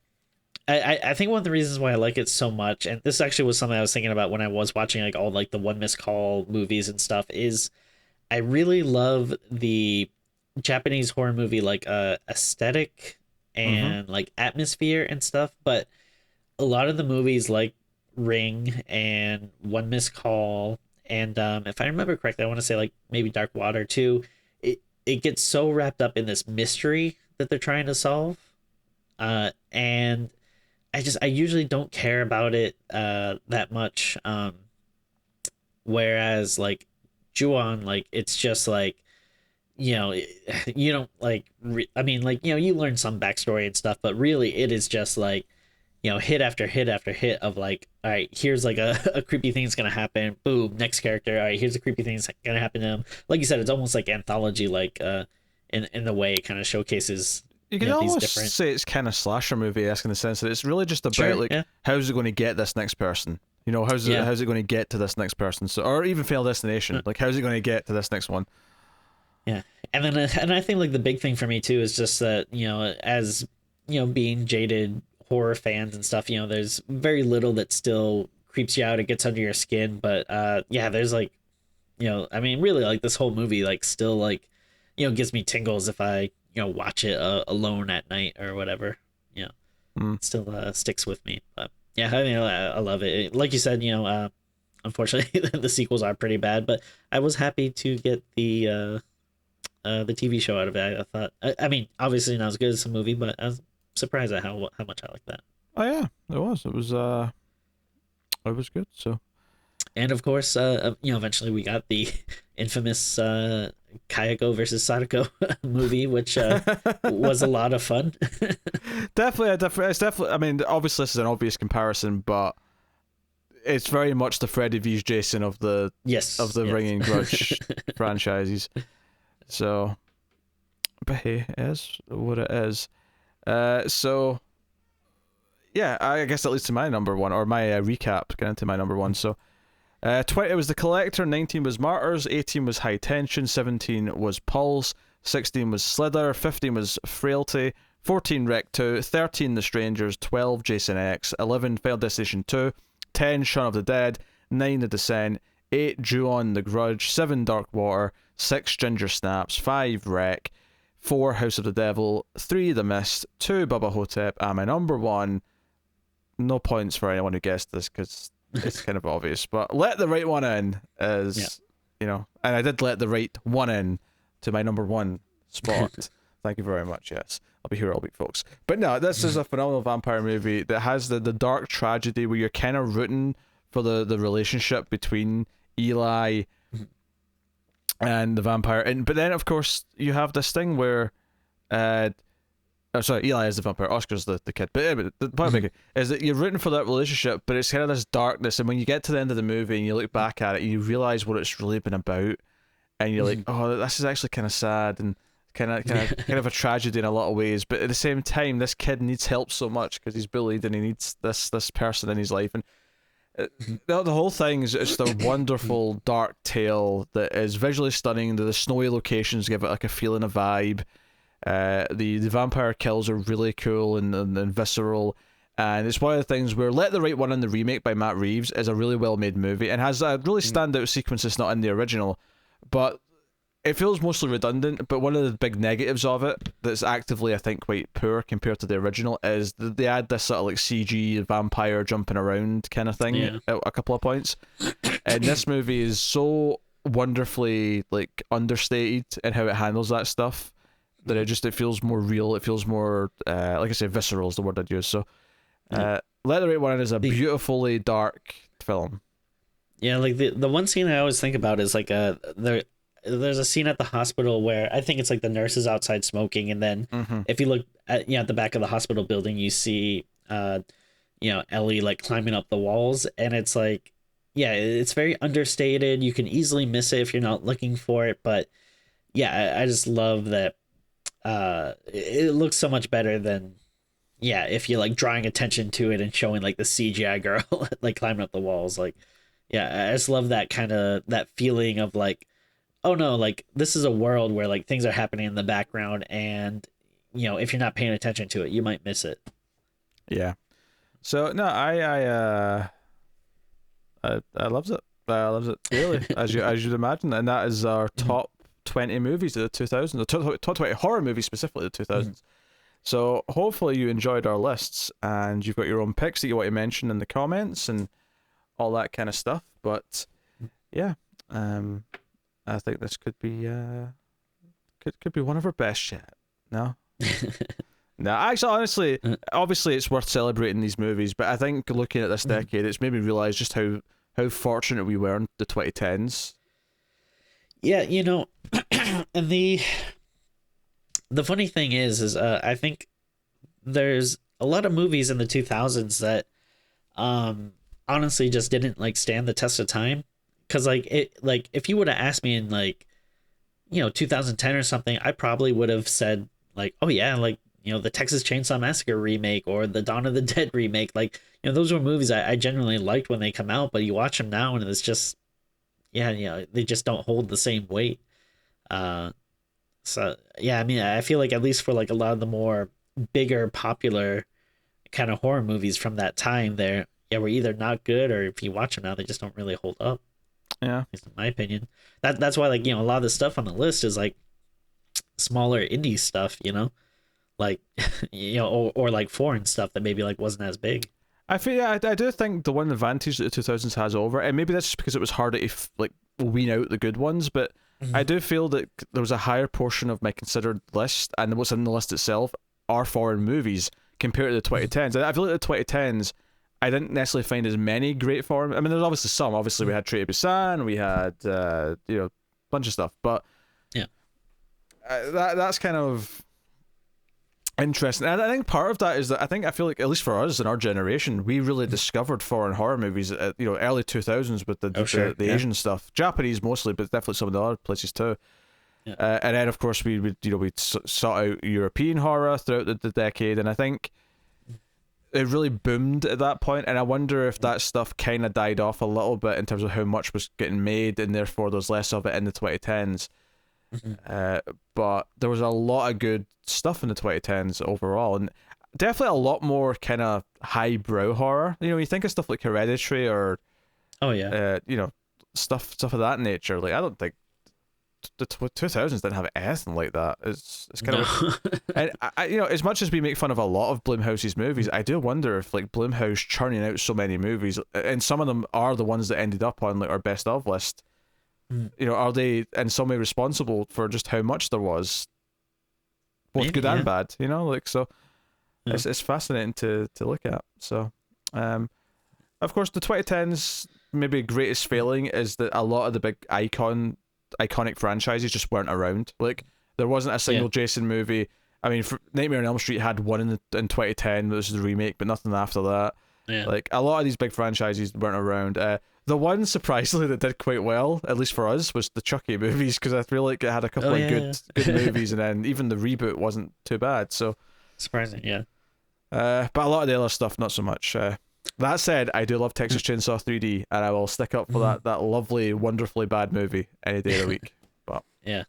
I think one of the reasons why I like it so much, and this actually was something I was thinking about when I was watching like all like the One Missed Call movies and stuff, is I really love the Japanese horror movie like aesthetic and like atmosphere and stuff, but a lot of the movies like Ring and One Missed Call and if I remember correctly, I want to say like maybe Dark Water too, it gets so wrapped up in this mystery that they're trying to solve, and I usually don't care about it that much, whereas like Ju-on, like it's just like you don't like you learn some backstory and stuff, but really it is just like hit after hit after hit of like, all right, here's like a creepy thing that's gonna happen, boom, next character, all right, here's a creepy thing that's gonna happen to them. Like you said, it's almost like anthology, like in the way it kind of showcases you can almost these different... say it's kind of slasher movie-esque in the sense that it's really just about how's it going to get this next person, how's it going to get to this next person, so, or even Final Destination, like how's it going to get to this next one. Yeah, and I think like the big thing for me too is just that as being jaded horror fans and stuff, there's very little that still creeps you out. It gets under your skin, but yeah, there's like, I mean, really, like this whole movie, like still like, gives me tingles if I, watch it alone at night or whatever. You know, it still sticks with me. But yeah, I mean, I love it. Like you said, unfortunately, the sequels are pretty bad, but I was happy to get the TV show out of it. I thought, I mean, obviously not as good as the movie, but I was surprised at how much I like that. Oh yeah, it was. It was good. So. And of course, eventually we got the infamous Kayako versus Sadako movie, which was a lot of fun. Definitely. It's definitely. I mean, obviously, this is an obvious comparison, but it's very much the Freddy vs. Jason of the yes. Ringing Grudge franchises. So, but hey, it is what it is. So, yeah, I guess that leads to my number one, or my recap, get into my number one. So, 20 was The Collector, 19 was Martyrs, 18 was High Tension, 17 was Pulse, 16 was Slither, 15 was Frailty, 14 Rec 2, 13 The Strangers, 12 Jason X, 11 Final Destination 2, 10 Shaun of the Dead, 9 The Descent, 8 Ju-on The Grudge, 7 Dark Water, 6 Gingersteps, 5 Rec, 4 House of the Devil, 3 The Mist, 2 Bubba Hotep, and my number one, no points for anyone who guessed this because it's kind of obvious, but Let the Right One In is, and I did let the right one in to my number one spot. Thank you very much. Yes, I'll be here all week, folks. But no, this is a phenomenal vampire movie that has the dark tragedy where you're kind of rooting for the relationship between Eli and the vampire, but then of course you have this thing where sorry, Eli is the vampire, Oscar's the kid. But anyway, the point I'm making is that you're rooting for that relationship, but it's kind of this darkness, and when you get to the end of the movie and you look back at it, you realise what it's really been about, and you're like, oh, this is actually kind of sad and kind of a tragedy in a lot of ways. But at the same time, this kid needs help so much because he's bullied and he needs this person in his life, and the whole thing is just a wonderful dark tale that is visually stunning. The snowy locations give it like a feeling, a vibe. The vampire kills are really cool and visceral, and it's one of the things where Let the Right One In, the remake by Matt Reeves, is a really well made movie and has a really standout sequence that's not in the original, but it feels mostly redundant. But one of the big negatives of it that's actively, I think, quite poor compared to the original is that they add this sort of like CG vampire jumping around kind of thing at a couple of points, and this movie is so wonderfully like understated in how it handles that stuff that it feels more real. It feels more like I say, visceral is the word I'd use. So Let the Right One In is a beautifully dark film. Yeah, like the one scene I always think about is like there's a scene at the hospital where I think it's like the nurses outside smoking, and then if you look at at the back of the hospital building, you see Ellie like climbing up the walls, and it's like, yeah, it's very understated. You can easily miss it if you're not looking for it, but yeah, I just love that. It looks so much better than if you're like drawing attention to it and showing like the CGI girl like climbing up the walls. Like, yeah, I just love that kind of that feeling of like, oh no, like this is a world where like things are happening in the background, and if you're not paying attention to it, you might miss it. Yeah. So no, I loved it. I loved it really, as you'd imagine, and that is our top 20 movies of the 2000s, or top 20 horror movies specifically of the 2000s. So hopefully you enjoyed our lists and you've got your own picks that you want to mention in the comments and all that kind of stuff. But yeah, I think this could be could be one of our best yet. No. No, actually, honestly, obviously it's worth celebrating these movies, but I think looking at this decade, it's made me realize just how fortunate we were in the 2010s. Yeah, and the funny thing is I think there's a lot of movies in the 2000s that honestly just didn't like stand the test of time, because if you would have asked me in 2010 or something, I probably would have said like, oh yeah, like the Texas Chainsaw Massacre remake or the Dawn of the Dead remake, like those were movies I genuinely liked when they come out, but you watch them now and it's just they just don't hold the same weight. So yeah, I mean, I feel like at least for like a lot of the more bigger, popular kind of horror movies from that time, they're yeah, were either not good, or if you watch them now, they just don't really hold up. Yeah. At least in my opinion. That's why, like, a lot of the stuff on the list is like smaller indie stuff, like or like foreign stuff that maybe like wasn't as big. I feel, yeah, I do think the one advantage that the 2000s has over, and maybe that's just because it was harder to like wean out the good ones, but I do feel that there was a higher portion of my considered list, and what's in the list itself are foreign movies compared to the 2010s. I feel like the 2010s, I didn't necessarily find as many great foreign. I mean, there's obviously some. Obviously, we had Train to Busan, we had a bunch of stuff, but yeah, that's kind of interesting. And I think part of that is that I feel like, at least for us in our generation, we really discovered foreign horror movies at early 2000s with the Asian stuff, Japanese mostly, but definitely some of the other places too. Yeah. And then of course we sought out European horror throughout the decade, and I think it really boomed at that point. And I wonder if that stuff kind of died off a little bit in terms of how much was getting made, and therefore there's less of it in the 2010s. But there was a lot of good stuff in the 2010s overall, and definitely a lot more kind of highbrow horror. You think of stuff like Hereditary or stuff of that nature. Like, I don't think the 2000s didn't have anything like that. It's kind of, and I as much as we make fun of a lot of Blumhouse's movies, I do wonder if like Blumhouse churning out so many movies, and some of them are the ones that ended up on like our best of list. Are they in some way responsible for just how much there was, both good and bad? So it's fascinating to look at. So, of course, the 2010s maybe greatest failing is that a lot of the big iconic franchises just weren't around. Like, there wasn't a single Jason movie. I mean, Nightmare on Elm Street had one in 2010, which is the remake, but nothing after that. Yeah. Like, a lot of these big franchises weren't around. The one, surprisingly, that did quite well, at least for us, was the Chucky movies, because I feel like it had a couple of good movies, and then even the reboot wasn't too bad. So surprising, yeah. But a lot of the other stuff, not so much. That said, I do love Texas Chainsaw 3D, and I will stick up for that lovely, wonderfully bad movie any day of the week. But yeah.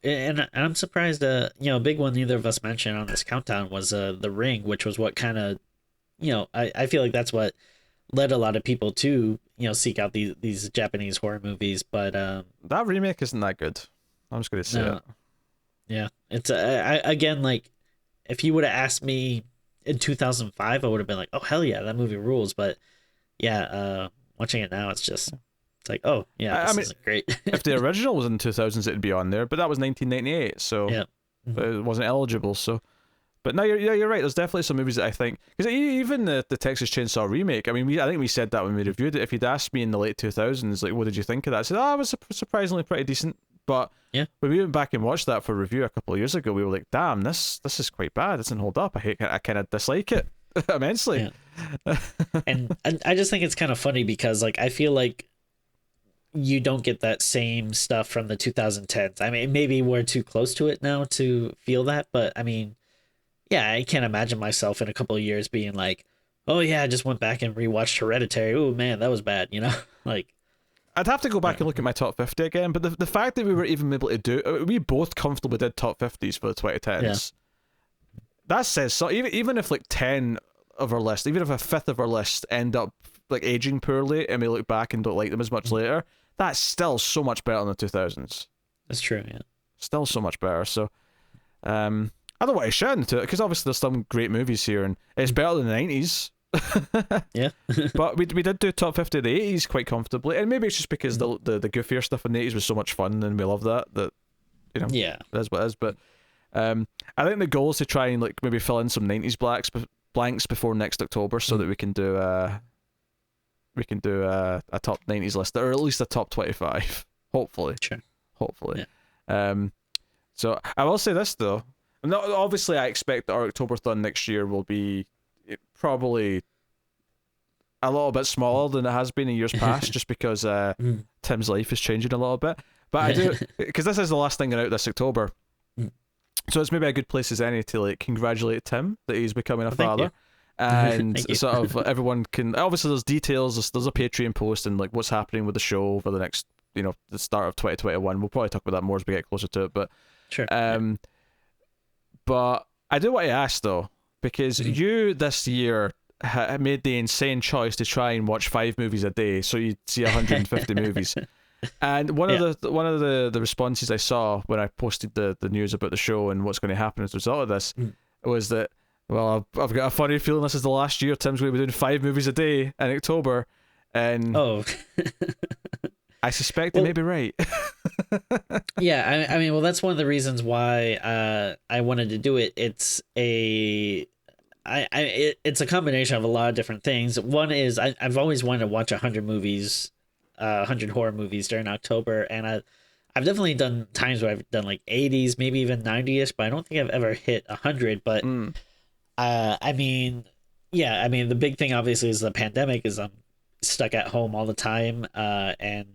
And I'm surprised. A big one neither of us mentioned on this countdown was The Ring, which was what kind of, I feel like that's what led a lot of people to seek out these Japanese horror movies. But that remake isn't that good. I'm just gonna say it. Yeah, it's again, like, if you would have asked me in 2005, I would have been like, oh hell yeah, that movie rules. But yeah, watching it now, it's like, oh yeah, this isn't great. If the original was in the 2000s, it'd be on there, but that was 1998, so it wasn't eligible. So. But no, you're right. There's definitely some movies that I think, because even the Texas Chainsaw remake. I mean, I think we said that when we reviewed it. If you'd asked me in the late 2000s, like, what did you think of that? I said, it was surprisingly pretty decent. But when we went back and watched that for review a couple of years ago, we were like, damn, this is quite bad. It doesn't hold up. I kind of dislike it immensely. Yeah. and I just think it's kind of funny because, like, I feel like you don't get that same stuff from the 2010s. I mean, maybe we're too close to it now to feel that, but I mean, yeah, I can't imagine myself in a couple of years being like, oh yeah, I just went back and rewatched Hereditary. Oh man, that was bad, Like, I'd have to go back and look at my top 50 again, but the fact that we were even able to do, we both comfortably did top 50s for the 2010s. That says so. Even if like 10 of our list, even if a fifth of our list end up like aging poorly and we look back and don't like them as much later, that's still so much better than the 2000s. That's true, yeah. Still so much better. So, I don't want to shout into it because obviously there's some great movies here, and it's better than the 90s. Yeah. But we did do top 50 of the 80s quite comfortably, and maybe it's just because the goofier stuff in the 80s was so much fun and we love that yeah, that's what it is. But I think the goal is to try and like maybe fill in some 90s blanks before next October, so that we can do a top 90s list, or at least a top 25, hopefully. Sure. Hopefully. Yeah. So I will say this though. No, obviously, I expect that our October-thon next year will be probably a little bit smaller than it has been in years past, just because Tim's life is changing a little bit. But I do, because this is the last thing out this October, so it's maybe a good place as any to like congratulate Tim that he's becoming a father. And sort of everyone can, obviously there's details, there's a Patreon post and like what's happening with the show over the next, the start of 2021. We'll probably talk about that more as we get closer to it, but sure. But I do want to ask though, because you this year made the insane choice to try and watch 5 movies a day, so you'd see 150 movies. And one of the responses I saw when I posted the news about the show and what's going to happen as a result of this was that, well, I've got a funny feeling this is the last year Tim's going to be doing 5 movies a day in October, and I suspect they may be right. Yeah, I mean, well, that's one of the reasons why I wanted to do it. It's it's a combination of a lot of different things. One is I've always wanted to watch 100 movies, 100 horror movies during October, and I've definitely done times where I've done like 80s, maybe even 90ish, but I don't think I've ever hit 100. But I mean, yeah, I mean, the big thing obviously is the pandemic, is I'm stuck at home all the time, and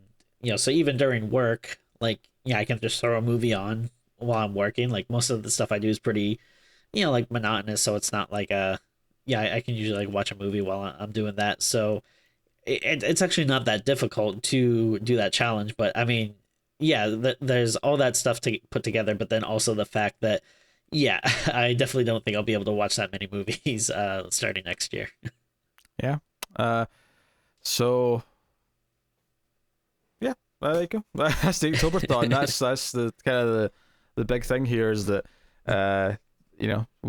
so even during work, like, yeah, I can just throw a movie on while I'm working. Like, most of the stuff I do is pretty, like, monotonous, so it's not like I can usually like watch a movie while I'm doing that. So it's actually not that difficult to do that challenge. But I mean, yeah, there's all that stuff to put together, but then also the fact that, yeah, I definitely don't think I'll be able to watch that many movies starting next year. Yeah. So yeah, there you go. That's the October-thon. That's the kind of the big thing here, is that it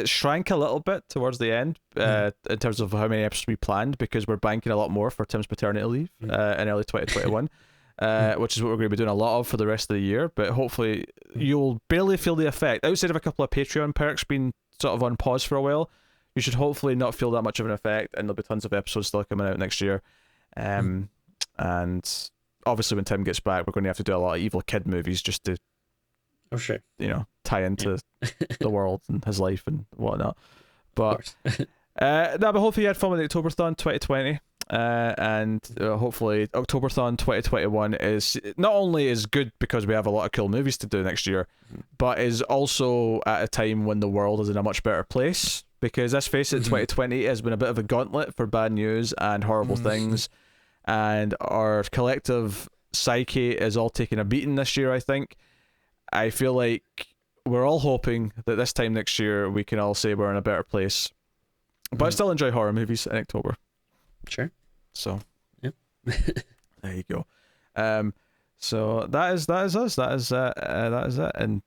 shrank a little bit towards the end in terms of how many episodes we planned, because we're banking a lot more for Tim's paternity leave in early 2021. Which is what we're going to be doing a lot of for the rest of the year. But hopefully you'll barely feel the effect. Outside of a couple of Patreon perks being sort of on pause for a while, you should hopefully not feel that much of an effect, and there'll be tons of episodes still coming out next year. And obviously when Tim gets back, we're going to have to do a lot of evil kid movies just to tie into the world and his life and whatnot. But but hopefully you had fun with the October-thon 2020. And hopefully October-thon 2021 is not only is good because we have a lot of cool movies to do next year, but is also at a time when the world is in a much better place, because let's face it, 2020 has been a bit of a gauntlet for bad news and horrible things, and our collective psyche is all taking a beating this year. I feel like we're all hoping that this time next year we can all say we're in a better place, but I still enjoy horror movies in October. Sure. So, yeah. There you go. So that is us. That is it. And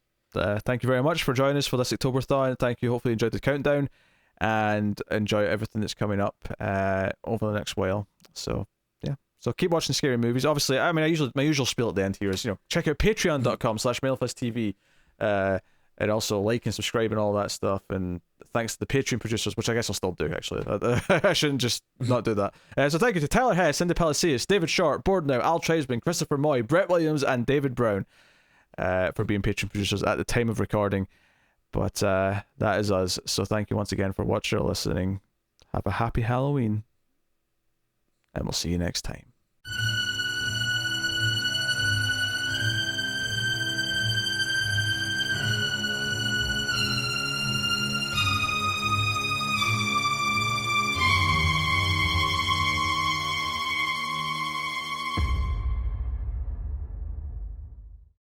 thank you very much for joining us for this October-thon. Thank you. Hopefully you enjoyed the countdown and enjoy everything that's coming up over the next while. So yeah. So keep watching scary movies. Obviously, I mean, my usual spiel at the end here is, check out patreon.com/MailFestTV. And also like and subscribe and all that stuff. And thanks to the Patreon producers, which I guess I'll still do, actually. I shouldn't just not do that. So thank you to Tyler Hess, Cindy Palacios, David Short, Bordenow, Al Treisman, Christopher Moy, Brett Williams, and David Brown for being Patreon producers at the time of recording. But that is us. So thank you once again for watching or listening. Have a happy Halloween. And we'll see you next time.